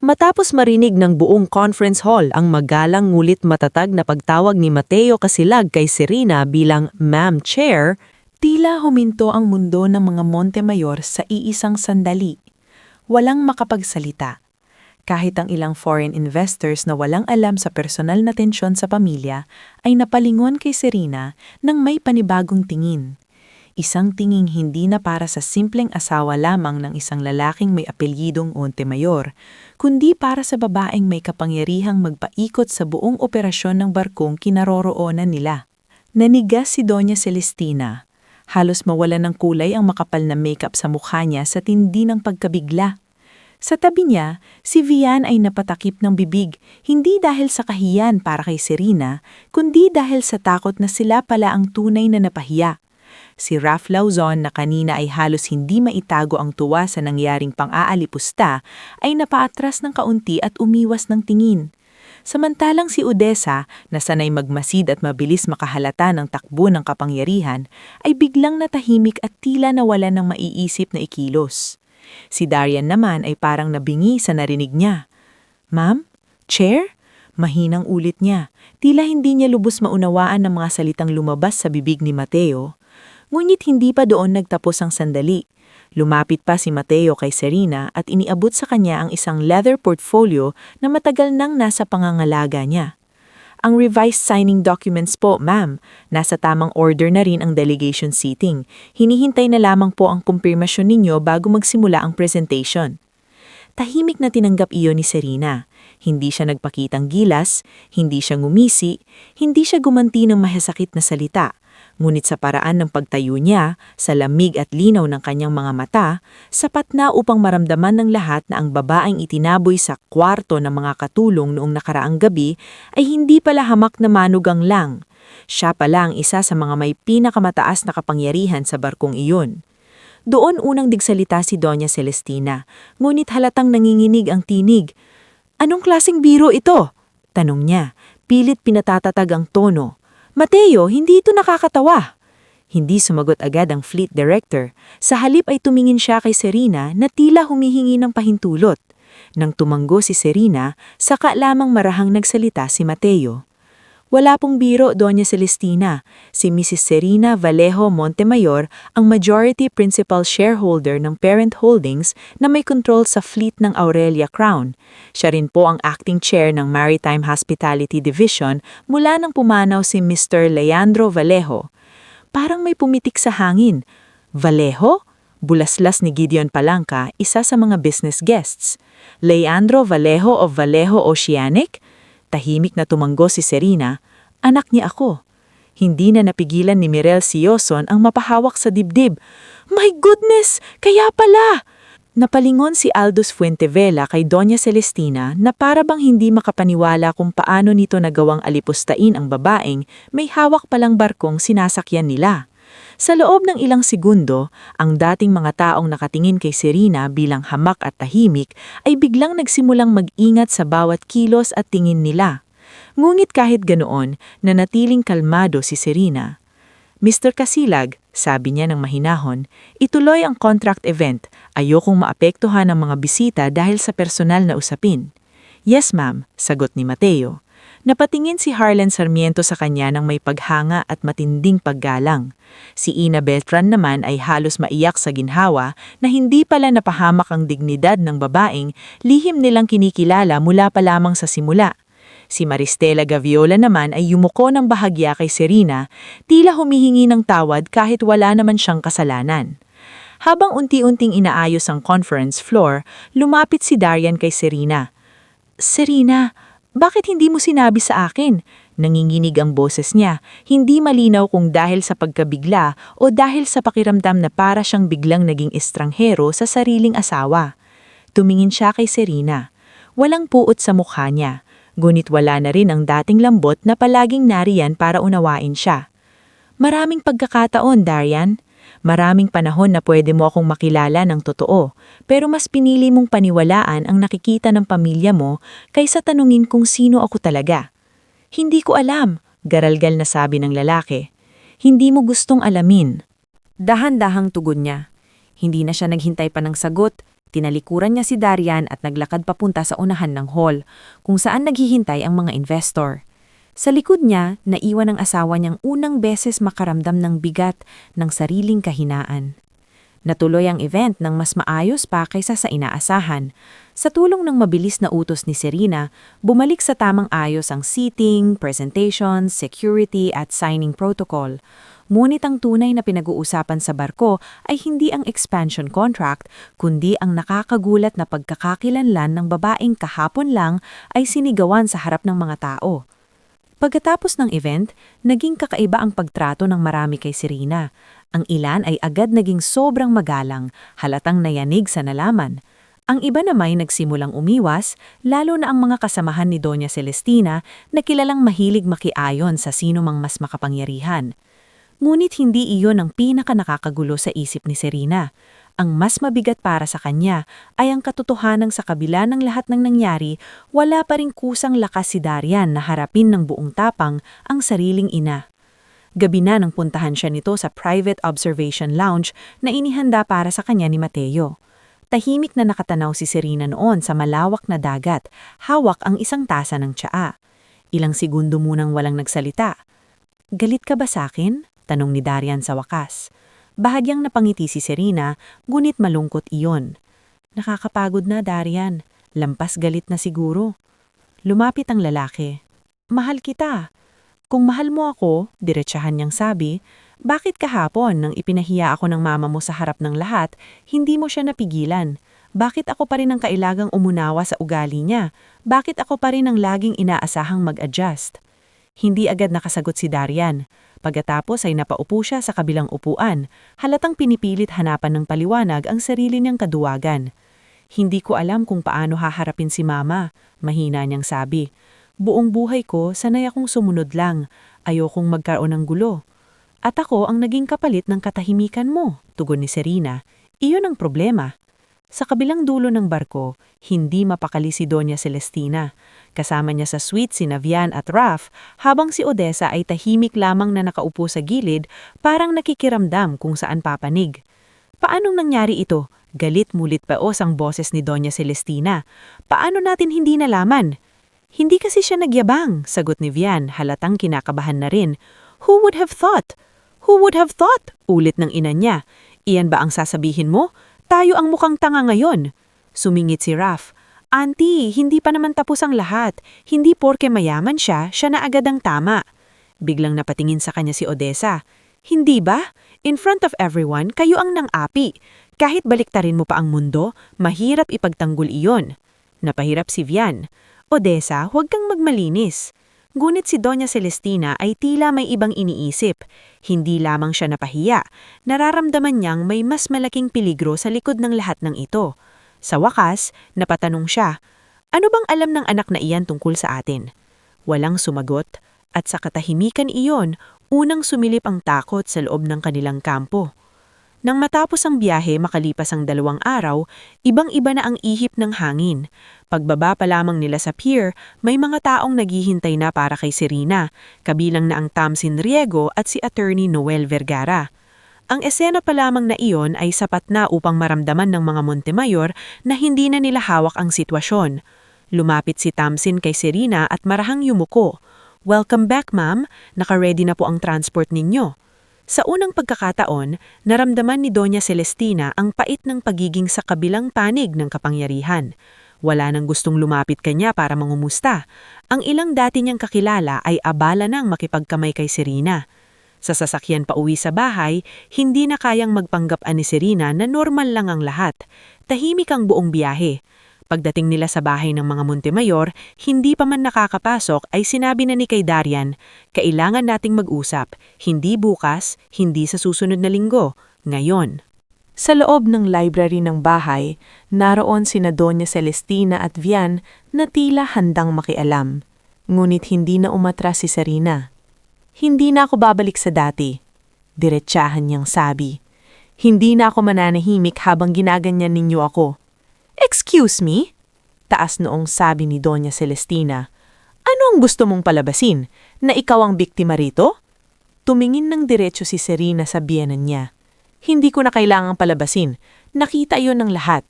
Matapos marinig ng buong conference hall ang magalang ngulit matatag na pagtawag ni Mateo Casilag kay Serena bilang Ma'am Chair, tila huminto ang mundo ng mga Montemayor sa iisang sandali. Walang makapagsalita. Kahit ang ilang foreign investors na walang alam sa personal na tensyon sa pamilya ay napalingon kay Serena nang may panibagong tingin. Isang tinging hindi na para sa simpleng asawa lamang ng isang lalaking may apelyidong Montemayor, kundi para sa babaeng may kapangyarihang magpaikot sa buong operasyon ng barkong kinaroroonan nila. Nanigas si Doña Celestina. Halos mawala ng kulay ang makapal na makeup sa mukha niya sa tindi ng pagkabigla. Sa tabi niya, si Vian ay napatakip ng bibig, hindi dahil sa kahiyan para kay Serena, kundi dahil sa takot na sila pala ang tunay na napahiya. Si Ralph Lauzon na kanina ay halos hindi maitago ang tuwa sa nangyaring pang-aalipusta ay napaatras ng kaunti at umiwas ng tingin. Samantalang si Odessa, na sanay magmasid at mabilis makahalata ng takbo ng kapangyarihan, ay biglang natahimik at tila nawala ng maiisip na ikilos. Si Darian naman ay parang nabingi sa narinig niya. "Ma'am? Chair?" Mahinang ulit niya. Tila hindi niya lubos maunawaan ng mga salitang lumabas sa bibig ni Mateo. Ngunit hindi pa doon nagtapos ang sandali. Lumapit pa si Mateo kay Serena at iniabot sa kanya ang isang leather portfolio na matagal nang nasa pangangalaga niya. Ang revised signing documents po, ma'am. Nasa tamang order na rin ang delegation seating. Hinihintay na lamang po ang kumpirmasyon ninyo bago magsimula ang presentation. Tahimik na tinanggap iyon ni Serena. Hindi siya nagpakitang gilas, hindi siya ngumisi, hindi siya gumanti ng mahasakit na salita. Ngunit sa paraan ng pagtayo niya, sa lamig at linaw ng kanyang mga mata, sapat na upang maramdaman ng lahat na ang babaeng itinaboy sa kwarto ng mga katulong noong nakaraang gabi ay hindi pala hamak na manugang lang. Siya pala ang isa sa mga may pinakamataas na kapangyarihan sa barkong iyon. Doon unang digsalita si Doña Celestina, ngunit halatang nanginginig ang tinig. "Anong klaseng biro ito?" tanong niya, pilit pinatatatag ang tono. "Mateo, hindi ito nakakatawa." Hindi sumagot agad ang fleet director. Sa halip ay tumingin siya kay Serena na tila humihingi ng pahintulot. Nang tumanggo si Serena, saka lamang marahang nagsalita si Mateo. "Wala pong biro, Doña Celestina. Si Mrs. Serena Vallejo Montemayor ang majority principal shareholder ng parent holdings na may control sa fleet ng Aurelia Crown. Siya rin po ang acting chair ng Maritime Hospitality Division mula nang pumanaw si Mr. Leandro Vallejo." Parang may pumitik sa hangin. "Vallejo?" Bulaslas ni Gideon Palangka, isa sa mga business guests. "Leandro Vallejo of Vallejo Oceanic?" Tahimik na tumanggo si Serena. "Anak niya ako." Hindi na napigilan ni Mirel Sioson ang mapahawak sa dibdib. "My goodness! Kaya pala!" Napalingon si Aldous Fuentevela kay Doña Celestina na para bang hindi makapaniwala kung paano nito nagawang alipustain ang babaeng may hawak palang barkong sinasakyan nila. Sa loob ng ilang segundo, ang dating mga taong nakatingin kay Serena bilang hamak at tahimik ay biglang nagsimulang mag-ingat sa bawat kilos at tingin nila. Ngunit kahit ganoon, nanatiling kalmado si Serena. "Mr. Casilag," sabi niya ng mahinahon, "ituloy ang contract event. Ayokong maapektuhan ang mga bisita dahil sa personal na usapin." "Yes, ma'am," sagot ni Mateo. Napatingin si Harlan Sarmiento sa kanya ng may paghanga at matinding paggalang. Si Ina Beltran naman ay halos maiyak sa ginhawa na hindi pala napahamak ang dignidad ng babaeng lihim nilang kinikilala mula pa lamang sa simula. Si Maristela Gaviola naman ay yumuko ng bahagya kay Serena, tila humihingi ng tawad kahit wala naman siyang kasalanan. Habang unti-unting inaayos ang conference floor, lumapit si Darian kay Serena. "Serena, bakit hindi mo sinabi sa akin?" Nanginginig ang boses niya, hindi malinaw kung dahil sa pagkabigla o dahil sa pakiramdam na para siyang biglang naging estranghero sa sariling asawa. Tumingin siya kay Serena. Walang puot sa mukha niya, ngunit wala na rin ang dating lambot na palaging nariyan para unawain siya. "Maraming pagkakataon, Darian. Maraming panahon na pwede mo akong makilala ng totoo, pero mas pinili mong paniwalaan ang nakikita ng pamilya mo kaysa tanungin kung sino ako talaga." "Hindi ko alam," garalgal na sabi ng lalaki. "Hindi mo gustong alamin." Dahan-dahang tugon niya. Hindi na siya naghintay pa ng sagot, tinalikuran niya si Darian at naglakad papunta sa unahan ng hall, kung saan naghihintay ang mga investor. Sa likod niya, naiwan ang asawa niyang unang beses makaramdam ng bigat ng sariling kahinaan. Natuloy ang event ng mas maayos pa kaysa sa inaasahan. Sa tulong ng mabilis na utos ni Serena, bumalik sa tamang ayos ang seating, presentation, security at signing protocol. Ngunit ang tunay na pinag-uusapan sa barko ay hindi ang expansion contract, kundi ang nakakagulat na pagkakakilanlan ng babaeng kahapon lang ay sinigawan sa harap ng mga tao. Pagkatapos ng event, naging kakaiba ang pagtrato ng marami kay Serena. Ang ilan ay agad naging sobrang magalang, halatang nayanig sa nalaman. Ang iba naman ay nagsimulang umiwas, lalo na ang mga kasamahan ni Doña Celestina na kilalang mahilig makiayon sa sino mang mas makapangyarihan. Ngunit hindi iyon ang pinaka-nakakagulo sa isip ni Serena. Ang mas mabigat para sa kanya ay ang katotohanang sa kabila ng lahat ng nangyari, wala pa ring kusang lakas si Darian na harapin ng buong tapang ang sariling ina. Gabi na nang puntahan siya nito sa private observation lounge na inihanda para sa kanya ni Mateo. Tahimik na nakatanaw si Serena noon sa malawak na dagat, hawak ang isang tasa ng tsaa. Ilang segundo munang walang nagsalita. "Galit ka ba sa akin?" tanong ni Darian sa wakas. Bahagyang napangiti si Serena, ngunit malungkot iyon. Nakakapagod na, Darian. Lampas galit na siguro. Lumapit ang lalaki. Mahal kita. Kung mahal mo ako, diretsahan niyang sabi, bakit kahapon nang ipinahiya ako ng mama mo sa harap ng lahat, hindi mo siya napigilan? Bakit ako pa rin ang kailagang umunawa sa ugali niya? Bakit ako pa rin ang laging inaasahang mag-adjust? Hindi agad nakasagot si Darian. Pagkatapos ay napaupo siya sa kabilang upuan, halatang pinipilit hanapan ng paliwanag ang sarili niyang kaduwagan. Hindi ko alam kung paano haharapin si mama, mahina niyang sabi. Buong buhay ko, sanay akong sumunod lang. Ayokong magkaroon ng gulo. At ako ang naging kapalit ng katahimikan mo, tugon ni Serena. Iyon ang problema. Sa kabilang dulo ng barko, hindi mapakali si Doña Celestina. Kasama niya sa suite si Vian at Raph, habang si Odessa ay tahimik lamang na nakaupo sa gilid, parang nakikiramdam kung saan papanig. Paanong nangyari ito? Galit mulit paos ang boses ni Doña Celestina. Paano natin hindi nalaman? Hindi kasi siya nagyabang, sagot ni Vian, halatang kinakabahan na rin. Who would have thought? Who would have thought? Ulit ng ina niya. Iyan ba ang sasabihin mo? Tayo ang mukhang tanga ngayon. Sumingit si Raph. Auntie, hindi pa naman tapos ang lahat. Hindi porke mayaman siya, siya na agad ang tama. Biglang napatingin sa kanya si Odessa. Hindi ba? In front of everyone, kayo ang nang-api. Kahit baliktarin mo pa ang mundo, mahirap ipagtanggol iyon. Napahirap si Vian. Odessa, huwag kang magmalinis. Ngunit si Doña Celestina ay tila may ibang iniisip. Hindi lamang siya napahiya. Nararamdaman niyang may mas malaking peligro sa likod ng lahat ng ito. Sa wakas, napatanong siya, ano bang alam ng anak na iyan tungkol sa atin? Walang sumagot, at sa katahimikan iyon, unang sumilip ang takot sa loob ng kanilang kampo. Nang matapos ang biyahe makalipas ang 2 araw, ibang-iba na ang ihip ng hangin. Pagbaba pa lamang nila sa pier, may mga taong naghihintay na para kay Serena, kabilang na ang Tamsin Riego at si Attorney Noel Vergara. Ang esena pa lamang na iyon ay sapat na upang maramdaman ng mga Montemayor na hindi na nila hawak ang sitwasyon. Lumapit si Tamsin kay Serena at marahang yumuko. Welcome back, ma'am. Naka-ready na po ang transport ninyo. Sa unang pagkakataon, naramdaman ni Doña Celestina ang pait ng pagiging sa kabilang panig ng kapangyarihan. Wala nang gustong lumapit kanya para mangumusta. Ang ilang dati niyang kakilala ay abala nang makipagkamay kay Serena. Sa sasakyan pa uwi sa bahay, hindi na kayang magpanggap ni Serena na normal lang ang lahat. Tahimik ang buong biyahe. Pagdating nila sa bahay ng mga Montemayor, hindi pa man nakakapasok ay sinabi na ni kay Darian, kailangan nating mag-usap, hindi bukas, hindi sa susunod na linggo, ngayon. Sa loob ng library ng bahay, naroon sina Doña Celestina at Vian na tila handang makialam. Ngunit hindi na umatras si Serena. Hindi na ako babalik sa dati. Diretsahan niyang sabi. Hindi na ako mananahimik habang ginaganyan ninyo ako. Excuse me? Taas noong sabi ni Doña Celestina. Ano ang gusto mong palabasin? Na ikaw ang biktima rito? Tumingin ng diretso si Serena sa biyenan niya. Hindi ko na kailangang palabasin. Nakita iyon ng lahat.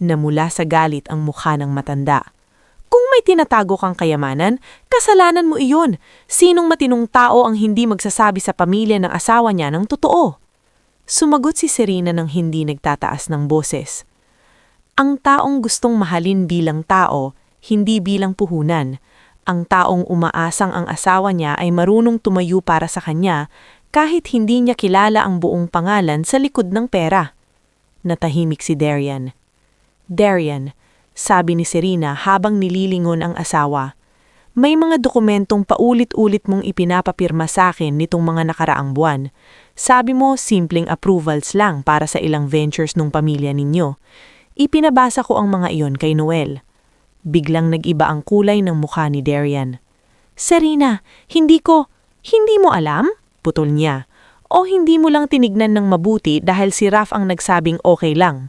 Namula sa galit ang mukha ng matanda. Kung may tinatago kang kayamanan, kasalanan mo iyon. Sinong matinong tao ang hindi magsasabi sa pamilya ng asawa niya ng totoo? Sumagot si Serena ng hindi nagtataas ng boses. Ang taong gustong mahalin bilang tao, hindi bilang puhunan. Ang taong umaasang ang asawa niya ay marunong tumayo para sa kanya kahit hindi niya kilala ang buong pangalan sa likod ng pera. Natahimik si Darian. Darian, sabi ni Serena habang nililingon ang asawa. May mga dokumentong paulit-ulit mong ipinapapirma sa akin nitong mga nakaraang buwan. Sabi mo, simpleng approvals lang para sa ilang ventures ng pamilya ninyo. Ipinabasa ko ang mga iyon kay Noel. Biglang nag-iba ang kulay ng mukha ni Darian. Serena, hindi mo alam? Putol niya. O hindi mo lang tinignan ng mabuti dahil si Raph ang nagsabing okay lang.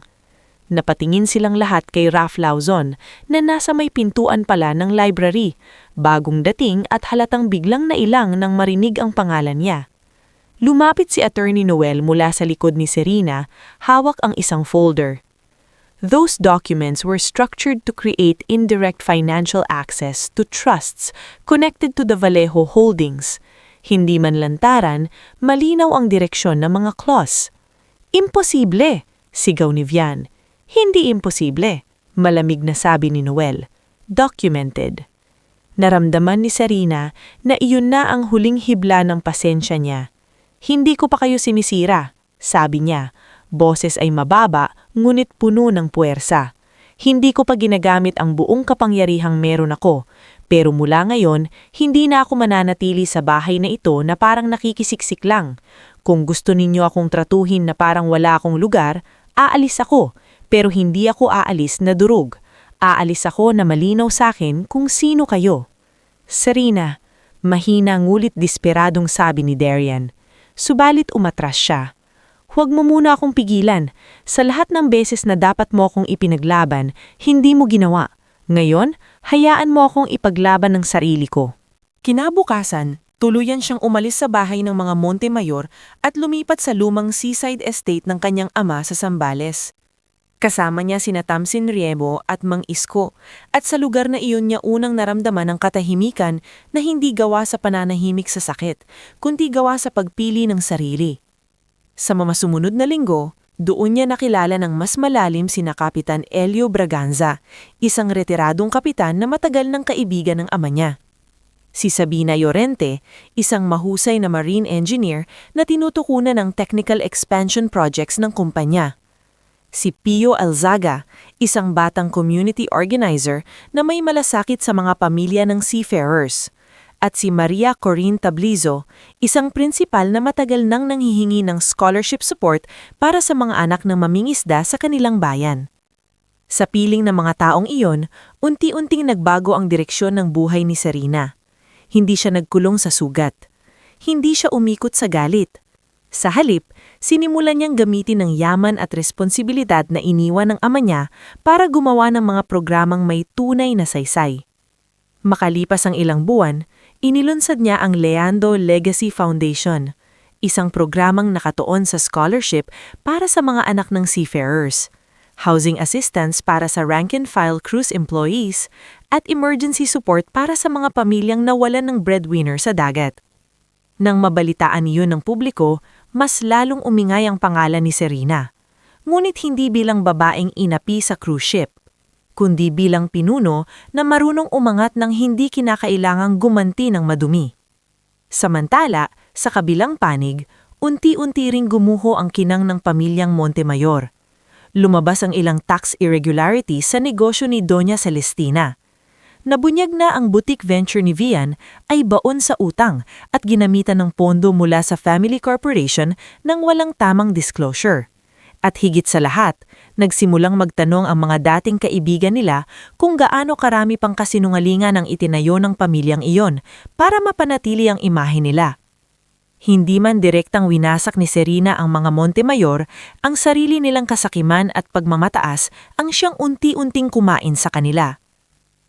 Napatingin silang lahat kay Raph Lauzon na nasa may pintuan pala ng library, bagong dating at halatang biglang nailang nang marinig ang pangalan niya. Lumapit si Attorney Noel mula sa likod ni Serena, hawak ang isang folder. Those documents were structured to create indirect financial access to trusts connected to the Vallejo Holdings. Hindi man lantaran, malinaw ang direksyon ng mga clause. Imposible, sigaw ni Vian. Hindi imposible, malamig na sabi ni Noel. Documented. Naramdaman ni Serena na iyon na ang huling hibla ng pasensya niya. Hindi ko pa kayo sinisira, sabi niya. Boses ay mababa, ngunit puno ng puwersa. Hindi ko pa ginagamit ang buong kapangyarihang meron ako, pero mula ngayon, hindi na ako mananatili sa bahay na ito na parang nakikisiksik lang. Kung gusto ninyo akong tratuhin na parang wala akong lugar, aalis ako, pero hindi ako aalis na durog. Aalis ako na malinaw sa akin kung sino kayo. Serena, mahina ngulit desperadong sabi ni Darian. Subalit umatras siya. Huwag mo muna akong pigilan. Sa lahat ng beses na dapat mo akong ipinaglaban, hindi mo ginawa. Ngayon, hayaan mo akong ipaglaban ng sarili ko. Kinabukasan, tuluyan siyang umalis sa bahay ng mga Montemayor at lumipat sa lumang seaside estate ng kanyang ama sa Zambales. Kasama niya sina Tamsin Riebo at Mang Isko, at sa lugar na iyon niya unang naramdaman ang katahimikan na hindi gawa sa pananahimik sa sakit, kundi gawa sa pagpili ng sarili. Sa mga sumunod na linggo, doon niya nakilala ng mas malalim sina Kapitan Elio Braganza, isang retiradong kapitan na matagal ng kaibigan ng ama niya. Si Sabina Llorente, isang mahusay na marine engineer na tinutukunan ng technical expansion projects ng kumpanya. Si Pio Alzaga, isang batang community organizer na may malasakit sa mga pamilya ng seafarers. At si Maria Corinne Tablizo, isang prinsipal na matagal nang nanghihingi ng scholarship support para sa mga anak na mamingisda sa kanilang bayan. Sa piling ng mga taong iyon, unti-unting nagbago ang direksyon ng buhay ni Serena. Hindi siya nagkulong sa sugat. Hindi siya umikot sa galit. Sa halip, sinimulan niyang gamitin ng yaman at responsibilidad na iniwan ng ama niya para gumawa ng mga programang may tunay na saysay. Makalipas ang ilang buwan, inilunsad niya ang Leando Legacy Foundation, isang programang nakatuon sa scholarship para sa mga anak ng seafarers, housing assistance para sa rank-and-file cruise employees, at emergency support para sa mga pamilyang nawalan ng breadwinner sa dagat. Nang mabalitaan iyon ng publiko, mas lalong umingay ang pangalan ni Serena. Ngunit hindi bilang babaeng inapi sa cruise ship, kundi bilang pinuno na marunong umangat ng hindi kinakailangang gumanti ng madumi. Samantala, sa kabilang panig, unti-unti ring gumuho ang kinang ng pamilyang Montemayor. Lumabas ang ilang tax irregularities sa negosyo ni Doña Celestina. Nabunyag na ang boutique venture ni Vian ay baon sa utang at ginamitan ng pondo mula sa family corporation nang walang tamang disclosure. At higit sa lahat, nagsimulang magtanong ang mga dating kaibigan nila kung gaano karami pang kasinungalingan ang itinayo ng pamilyang iyon para mapanatili ang imahe nila. Hindi man direktang winasak ni Serena ang mga Montemayor, ang sarili nilang kasakiman at pagmamataas ang siyang unti-unting kumain sa kanila.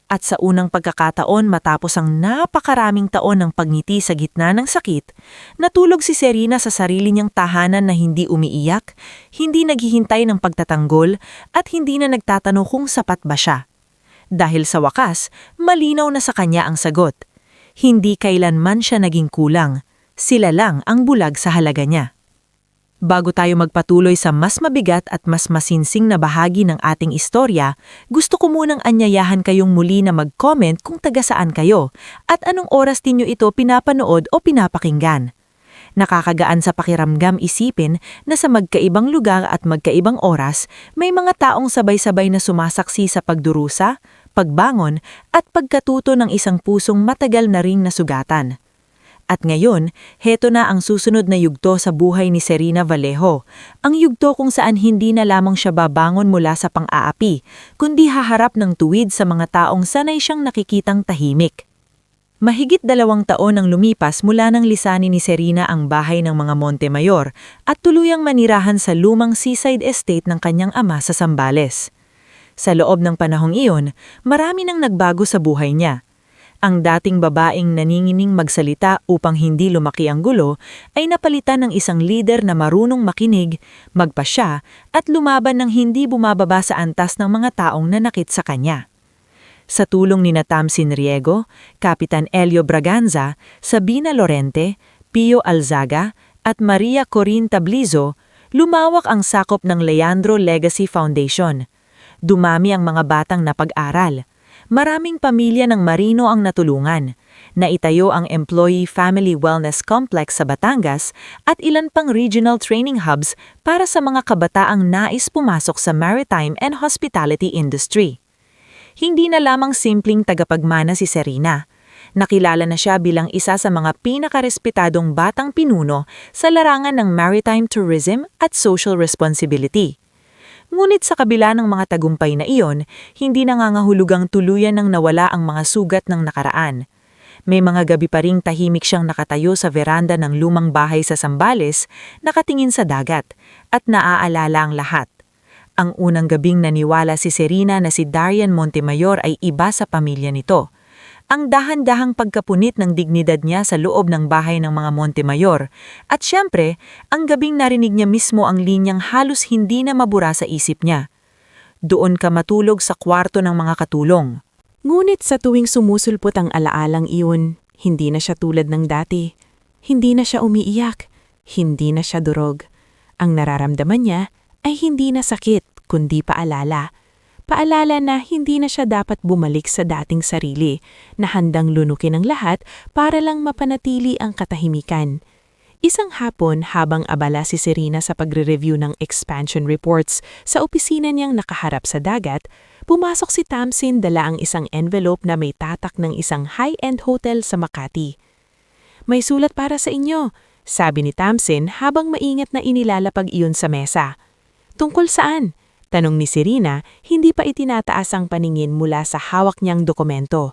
At sa unang pagkakataon matapos ang napakaraming taon ng pagngiti sa gitna ng sakit, natulog si Serena sa sarili niyang tahanan na hindi umiiyak, hindi naghihintay ng pagtatanggol, at hindi na nagtatanong kung sapat ba siya. Dahil sa wakas, malinaw na sa kanya ang sagot. Hindi kailanman siya naging kulang. Sila lang ang bulag sa halaga niya. Bago tayo magpatuloy sa mas mabigat at mas masinsing na bahagi ng ating istorya, gusto ko munang anyayahan kayong muli na mag-comment kung taga saan kayo at anong oras ninyo ito pinapanood o pinapakinggan. Nakakagaan sa pakiramdam isipin na sa magkaibang lugar at magkaibang oras, may mga taong sabay-sabay na sumasaksi sa pagdurusa, pagbangon at pagkatuto ng isang pusong matagal na ring nasugatan. At ngayon, heto na ang susunod na yugto sa buhay ni Serena Vallejo, ang yugto kung saan hindi na lamang siya babangon mula sa pang-aapi, kundi haharap ng tuwid sa mga taong sanay siyang nakikitang tahimik. Mahigit 2 taon ang lumipas mula nang lisanin ni Serena ang bahay ng mga Montemayor at tuluyang manirahan sa lumang seaside estate ng kanyang ama sa Zambales. Sa loob ng panahong iyon, marami nang nagbago sa buhay niya. Ang dating babaeng naningining magsalita upang hindi lumaki ang gulo ay napalitan ng isang lider na marunong makinig, magpasya at lumaban ng hindi bumababa sa antas ng mga taong nanakit sa kanya. Sa tulong ni Tamsin Riego, Kapitan Elio Braganza, Sabina Llorente, Pio Alzaga at Maria Corinne Tablizo, Lumawak ang sakop ng Leandro Legacy Foundation. Dumami ang mga batang napag-aral. Maraming pamilya ng Marino ang natulungan. Naitayo ang Employee Family Wellness Complex sa Batangas at ilan pang regional training hubs para sa mga kabataang nais pumasok sa maritime and hospitality industry. Hindi na lamang simpleng tagapagmana si Serena. Nakilala na siya bilang isa sa mga pinakarespetadong batang pinuno sa larangan ng maritime tourism at social responsibility. Ngunit sa kabila ng mga tagumpay na iyon, hindi nangangahulugang tuluyan ng nawala ang mga sugat ng nakaraan. May mga gabi pa ring tahimik siyang nakatayo sa veranda ng lumang bahay sa Zambales, nakatingin sa dagat, at naaalala ang lahat. Ang unang gabing naniwala si Serena na si Darian Montemayor ay iba sa pamilya nito. Ang dahan-dahang pagkapunit ng dignidad niya sa loob ng bahay ng mga Montemayor. At siyempre, ang gabing narinig niya mismo ang linyang halos hindi na mabura sa isip niya. Doon ka matulog sa kwarto ng mga katulong. Ngunit sa tuwing sumusulpot ang alaalang iyon, hindi na siya tulad ng dati. Hindi na siya umiiyak, hindi na siya durog. Ang nararamdaman niya ay hindi na sakit, kundi paalala. Paalala na hindi na siya dapat bumalik sa dating sarili, na handang lunukin ang lahat para lang mapanatili ang katahimikan. Isang hapon habang abala si Serena sa pagre-review ng expansion reports sa opisina niyang nakaharap sa dagat, pumasok si Tamsin dala ang isang envelope na may tatak ng isang high-end hotel sa Makati. "May sulat para sa inyo," sabi ni Tamsin habang maingat na inilalapag iyon sa mesa. "Tungkol saan?" tanong ni Serena, hindi pa itinataas ang paningin mula sa hawak niyang dokumento.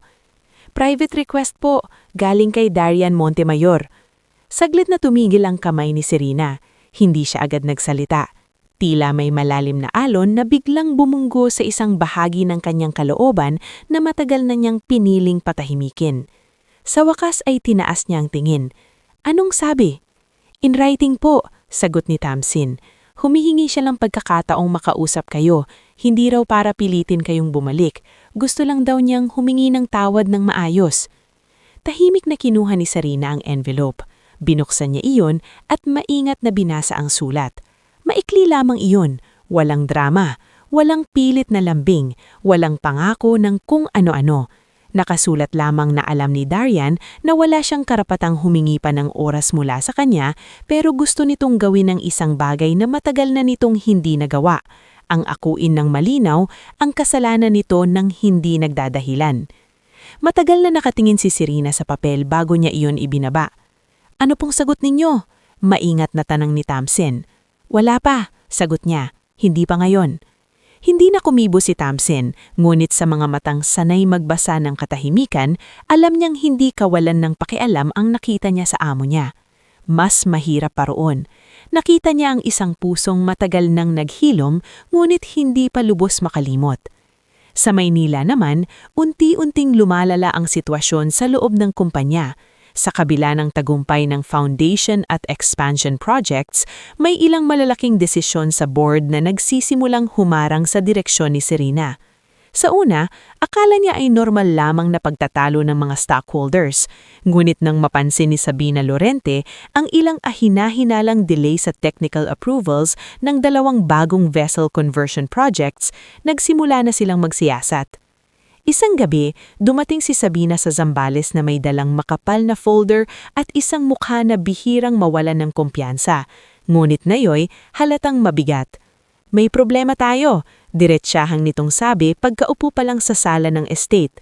"Private request po, galing kay Darian Montemayor." Saglit na tumigil ang kamay ni Serena. Hindi siya agad nagsalita. Tila may malalim na alon na biglang bumunggo sa isang bahagi ng kanyang kalooban na matagal na niyang piniling patahimikin. Sa wakas ay tinaas niya ang tingin. "Anong sabi?" "In writing po," sagot ni Tamsin. Humihingi siya ng pagkakataong makausap kayo, hindi raw para pilitin kayong bumalik. Gusto lang daw niyang humingi ng tawad ng maayos. Tahimik na kinuha ni Serena ang envelope. Binuksan niya iyon at maingat na binasa ang sulat. Maikli lamang iyon, walang drama, walang pilit na lambing, walang pangako ng kung ano-ano. Nakasulat lamang na alam ni Darian na wala siyang karapatang humingi pa ng oras mula sa kanya, pero gusto nitong gawin ng isang bagay na matagal na nitong hindi nagawa, ang akuin ng malinaw ang kasalanan nito ng hindi nagdadahilan. Matagal na nakatingin si Serena sa papel bago niya iyon ibinaba. "Ano pong sagot ninyo?" Maingat na tanong ni Tamsin. "Wala pa," sagot niya. "Hindi pa ngayon." Hindi na kumibo si Tamsin, ngunit sa mga matang sanay magbasa ng katahimikan, alam niyang hindi kawalan ng pakialam ang nakita niya sa amo niya. Mas mahirap pa roon. Nakita niya ang isang pusong matagal nang naghilom, ngunit hindi pa lubos makalimot. Sa Maynila naman, unti-unting lumalala ang sitwasyon sa loob ng kumpanya. Sa kabila ng tagumpay ng foundation at expansion projects, may ilang malalaking desisyon sa board na nagsisimulang humarang sa direksyon ni Serena. Sa una, akala niya ay normal lamang na pagtatalo ng mga stockholders. Ngunit nang mapansin ni Sabina Lorente ang ilang ahina-hinalang delay sa technical approvals ng 2 bagong vessel conversion projects, nagsimula na silang magsiyasat. Isang gabi, dumating si Sabina sa Zambales na may dalang makapal na folder at isang mukha na bihirang mawalan ng kumpiyansa. Ngunit nayoy, halatang mabigat. "May problema tayo," diretsahang nitong sabi pagkaupo pa lang sa sala ng estate.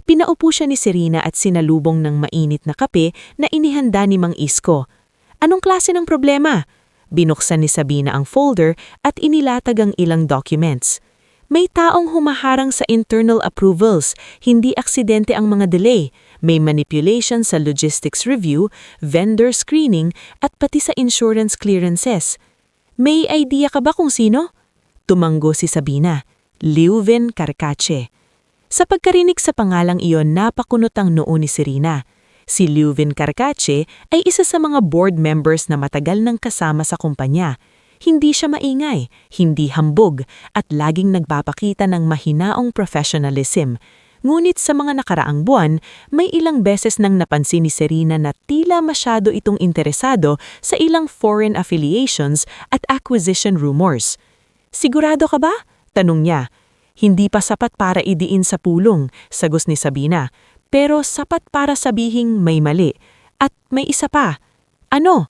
Pinaupo siya ni Serena at sinalubong ng mainit na kape na inihanda ni Mang Isko. "Anong klase ng problema?" Binuksan ni Sabina ang folder at inilatag ang ilang documents. "May taong humaharang sa internal approvals, hindi aksidente ang mga delay. May manipulation sa logistics review, vendor screening, at pati sa insurance clearances." "May idea ka ba kung sino?" Tumanggo si Sabina. "Liuven Carcache." Sa pagkarinig sa pangalang iyon, napakunot ang noo ni Serena. Si Liuven Carcache ay isa sa mga board members na matagal nang kasama sa kumpanya. Hindi siya maingay, hindi hambog, at laging nagpapakita ng mahinaong professionalism. Ngunit sa mga nakaraang buwan, may ilang beses nang napansin ni Serena na tila masyado itong interesado sa ilang foreign affiliations at acquisition rumors. Sigurado ka ba? Tanong niya. Hindi pa sapat para idiin sa pulong, sagot ni Sabina. Pero sapat para sabihing may mali. At may isa pa. Ano?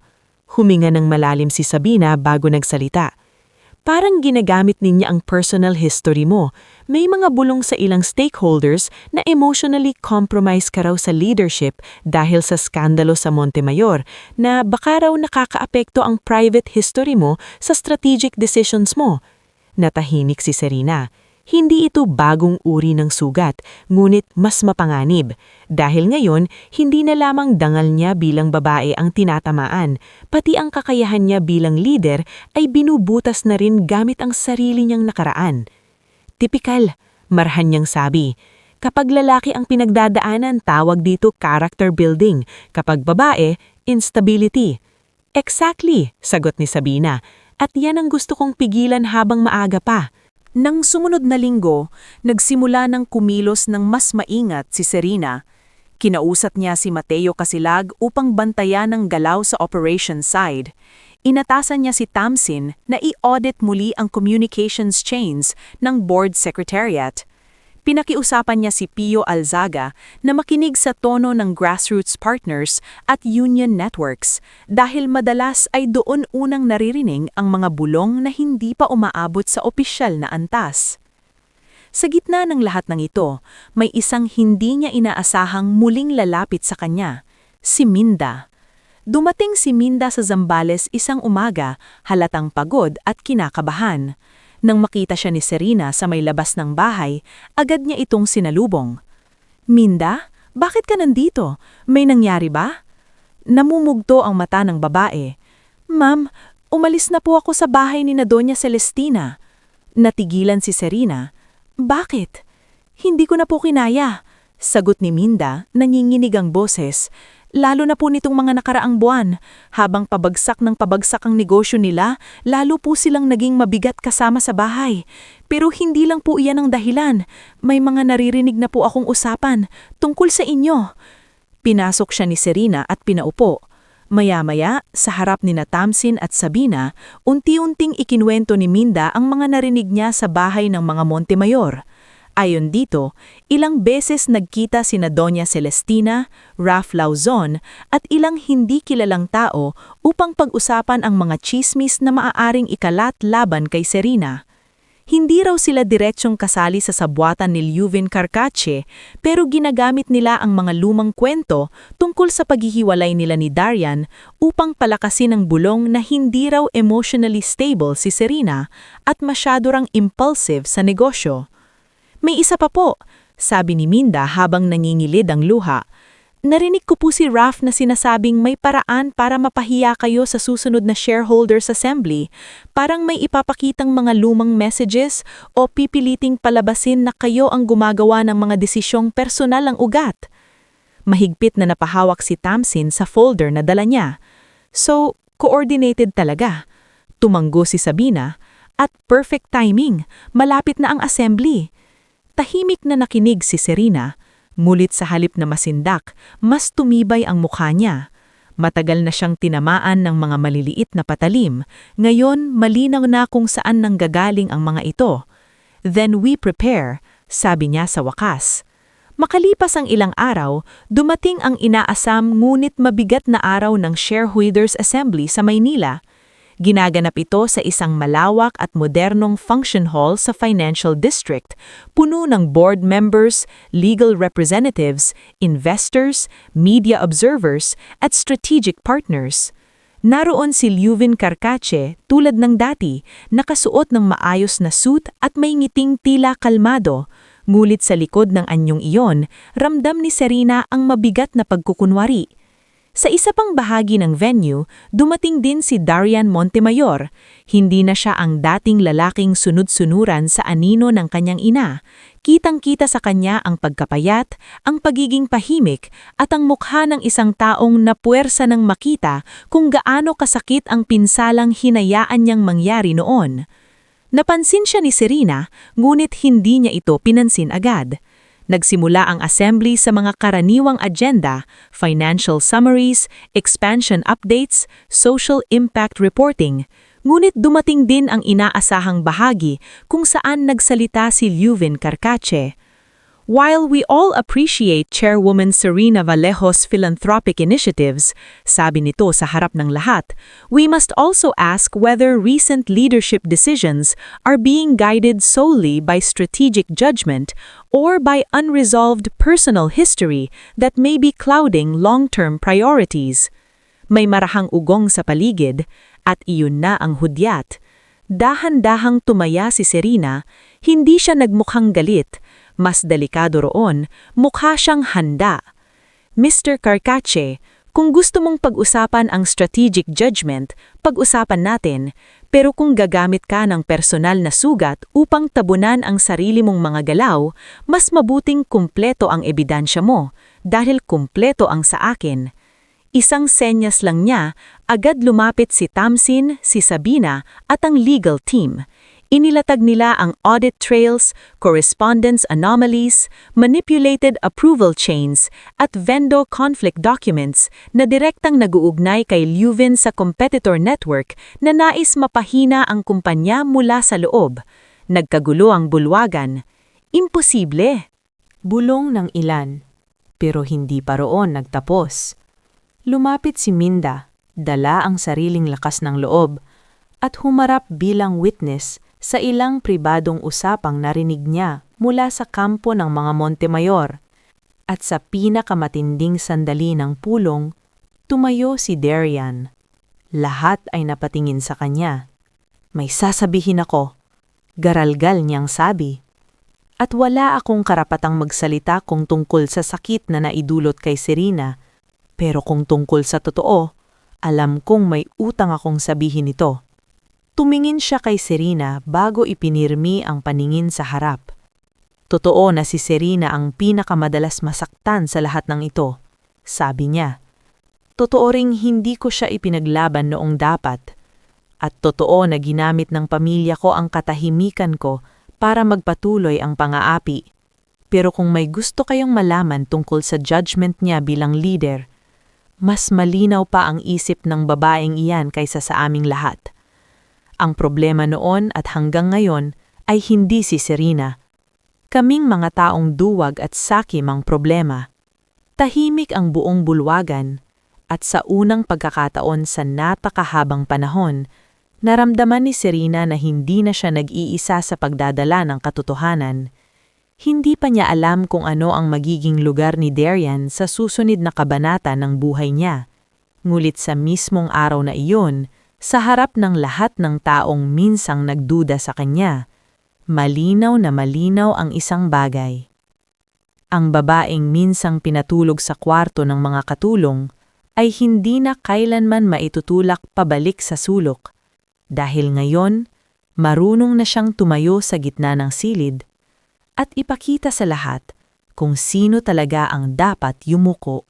Huminga ng malalim si Sabina bago nagsalita. Parang ginagamit niya ang personal history mo. May mga bulong sa ilang stakeholders na emotionally compromised ka raw sa leadership dahil sa skandalo sa Montemayor na baka raw nakakaapekto ang private history mo sa strategic decisions mo. Natahimik si Serena. Hindi ito bagong uri ng sugat, ngunit mas mapanganib. Dahil ngayon, hindi na lamang dangal niya bilang babae ang tinatamaan, pati ang kakayahan niya bilang leader ay binubutas na rin gamit ang sarili niyang nakaraan. Tipikal, marhan niyang sabi. Kapag lalaki ang pinagdadaanan, tawag dito character building. Kapag babae, instability. Exactly, sagot ni Sabina. At yan ang gusto kong pigilan habang maaga pa. Nang sumunod na linggo, nagsimula ng kumilos ng mas maingat si Serena. Kinausap niya si Mateo Casilag upang bantayan ang galaw sa operation side. Inatasan niya si Tamsin na i-audit muli ang communications chains ng board secretariat. Pinakiusapan niya si Pio Alzaga na makinig sa tono ng grassroots partners at union networks dahil madalas ay doon unang naririnig ang mga bulong na hindi pa umaabot sa opisyal na antas. Sa gitna ng lahat ng ito, may isang hindi niya inaasahang muling lalapit sa kanya, si Minda. Dumating si Minda sa Zambales isang umaga, halatang pagod at kinakabahan. Nang makita siya ni Serena sa may labas ng bahay, agad niya itong sinalubong. Minda, bakit ka nandito? May nangyari ba? Namumugto ang mata ng babae. Ma'am, umalis na po ako sa bahay ni na Doña Celestina. Natigilan si Serena. Bakit? Hindi ko na po kinaya. Sagot ni Minda, nanginginig ang boses. Lalo na po nitong mga nakaraang buwan. Habang pabagsak ang negosyo nila, lalo po silang naging mabigat kasama sa bahay. Pero hindi lang po iyan ang dahilan. May mga naririnig na po akong usapan tungkol sa inyo. Pinasok siya ni Serena at pinaupo. Maya-maya, sa harap ni Tamsin at Sabina, unti-unting ikinuwento ni Minda ang mga narinig niya sa bahay ng mga Montemayor. Ayon dito, ilang beses nagkita sina Doña Celestina, Raf Lauzon at ilang hindi kilalang tao upang pag-usapan ang mga chismis na maaaring ikalat laban kay Serena. Hindi raw sila diretsyong kasali sa sabwatan ni Liuvin Carcache pero ginagamit nila ang mga lumang kwento tungkol sa paghihiwalay nila ni Darian upang palakasin ang bulong na hindi raw emotionally stable si Serena at masyado rang impulsive sa negosyo. May isa pa po, sabi ni Minda habang nangingilid ang luha. Narinig ko po si Raf na sinasabing may paraan para mapahiya kayo sa susunod na shareholders assembly. Parang may ipapakitang mga lumang messages o pipiliting palabasin na kayo ang gumagawa ng mga desisyong personal ang ugat. Mahigpit na napahawak si Tamsin sa folder na dala niya. So, coordinated talaga. Tumanggo si Sabina at perfect timing, malapit na ang assembly. Tahimik na nakinig si Serena, ngulit sa halip na masindak, mas tumibay ang mukha niya. Matagal na siyang tinamaan ng mga maliliit na patalim, ngayon malinaw na kung saan nanggagaling ang mga ito. Then we prepare, sabi niya sa wakas. Makalipas ang ilang araw, dumating ang inaasam ngunit mabigat na araw ng Shareholders Assembly sa Maynila. Ginaganap ito sa isang malawak at modernong function hall sa Financial District, puno ng board members, legal representatives, investors, media observers, at strategic partners. Naroon si Liuvin Carcache tulad ng dati, nakasuot ng maayos na suit at may ngiting tila kalmado. Ngulit sa likod ng anyong iyon, ramdam ni Serena ang mabigat na pagkukunwari. Sa isa pang bahagi ng venue, dumating din si Darian Montemayor. Hindi na siya ang dating lalaking sunod-sunuran sa anino ng kanyang ina. Kitang-kita sa kanya ang pagkapayat, ang pagiging pahimik, at ang mukha ng isang taong napuwersa ng makita kung gaano kasakit ang pinsalang hinayaan niyang mangyari noon. Napansin siya ni Serena, ngunit hindi niya ito pinansin agad. Nagsimula ang assembly sa mga karaniwang agenda, financial summaries, expansion updates, social impact reporting. Ngunit dumating din ang inaasahang bahagi kung saan nagsalita si Leuven Carcache. While we all appreciate Chairwoman Serena Vallejo's philanthropic initiatives, sabi nito sa harap ng lahat, we must also ask whether recent leadership decisions are being guided solely by strategic judgment or by unresolved personal history that may be clouding long-term priorities. May marahang ugong sa paligid, at iyon na ang hudyat. Dahan-dahang tumaya si Serena, hindi siya nagmukhang galit. Mas delikado roon, mukha siyang handa. Mr. Carcache, kung gusto mong pag-usapan ang strategic judgment, pag-usapan natin. Pero kung gagamit ka ng personal na sugat upang tabunan ang sarili mong mga galaw, mas mabuting kumpleto ang ebidensya mo, dahil kumpleto ang sa akin. Isang senyas lang niya, agad lumapit si Tamsin, si Sabina at ang legal team. Inilatag nila ang audit trails, correspondence anomalies, manipulated approval chains, at vendor conflict documents na direktang naguugnay kay Leuven sa competitor network na nais mapahina ang kumpanya mula sa loob. Nagkagulo ang bulwagan. Imposible! Bulong ng ilan, pero hindi pa roon nagtapos. Lumapit si Minda, dala ang sariling lakas ng loob, at humarap bilang witness sa ilang pribadong usapang narinig niya mula sa kampo ng mga Montemayor. At sa pinakamatinding sandali ng pulong, tumayo si Darian. Lahat ay napatingin sa kanya. May sasabihin ako, garalgal niyang sabi. At wala akong karapatang magsalita kung tungkol sa sakit na naidulot kay Serena, pero kung tungkol sa totoo, alam kong may utang akong sabihin ito. Tumingin siya kay Serena bago ipinirmi ang paningin sa harap. Totoo na si Serena ang pinakamadalas masaktan sa lahat ng ito, sabi niya. Totoo ring hindi ko siya ipinaglaban noong dapat. At totoo na ginamit ng pamilya ko ang katahimikan ko para magpatuloy ang pang-aapi. Pero kung may gusto kayong malaman tungkol sa judgment niya bilang leader, mas malinaw pa ang isip ng babaeng iyan kaysa sa aming lahat. Ang problema noon at hanggang ngayon ay hindi si Serena. Kaming mga taong duwag at sakim ang problema. Tahimik ang buong bulwagan at sa unang pagkakataon sa napakahabang panahon, naramdaman ni Serena na hindi na siya nag-iisa sa pagdadala ng katotohanan. Hindi pa niya alam kung ano ang magiging lugar ni Darian sa susunod na kabanata ng buhay niya. Ngulit sa mismong araw na iyon, sa harap ng lahat ng taong minsang nagduda sa kanya, malinaw na malinaw ang isang bagay. Ang babaeng minsang pinatulog sa kwarto ng mga katulong ay hindi na kailanman maitutulak pabalik sa sulok. Dahil ngayon, marunong na siyang tumayo sa gitna ng silid at ipakita sa lahat kung sino talaga ang dapat yumuko.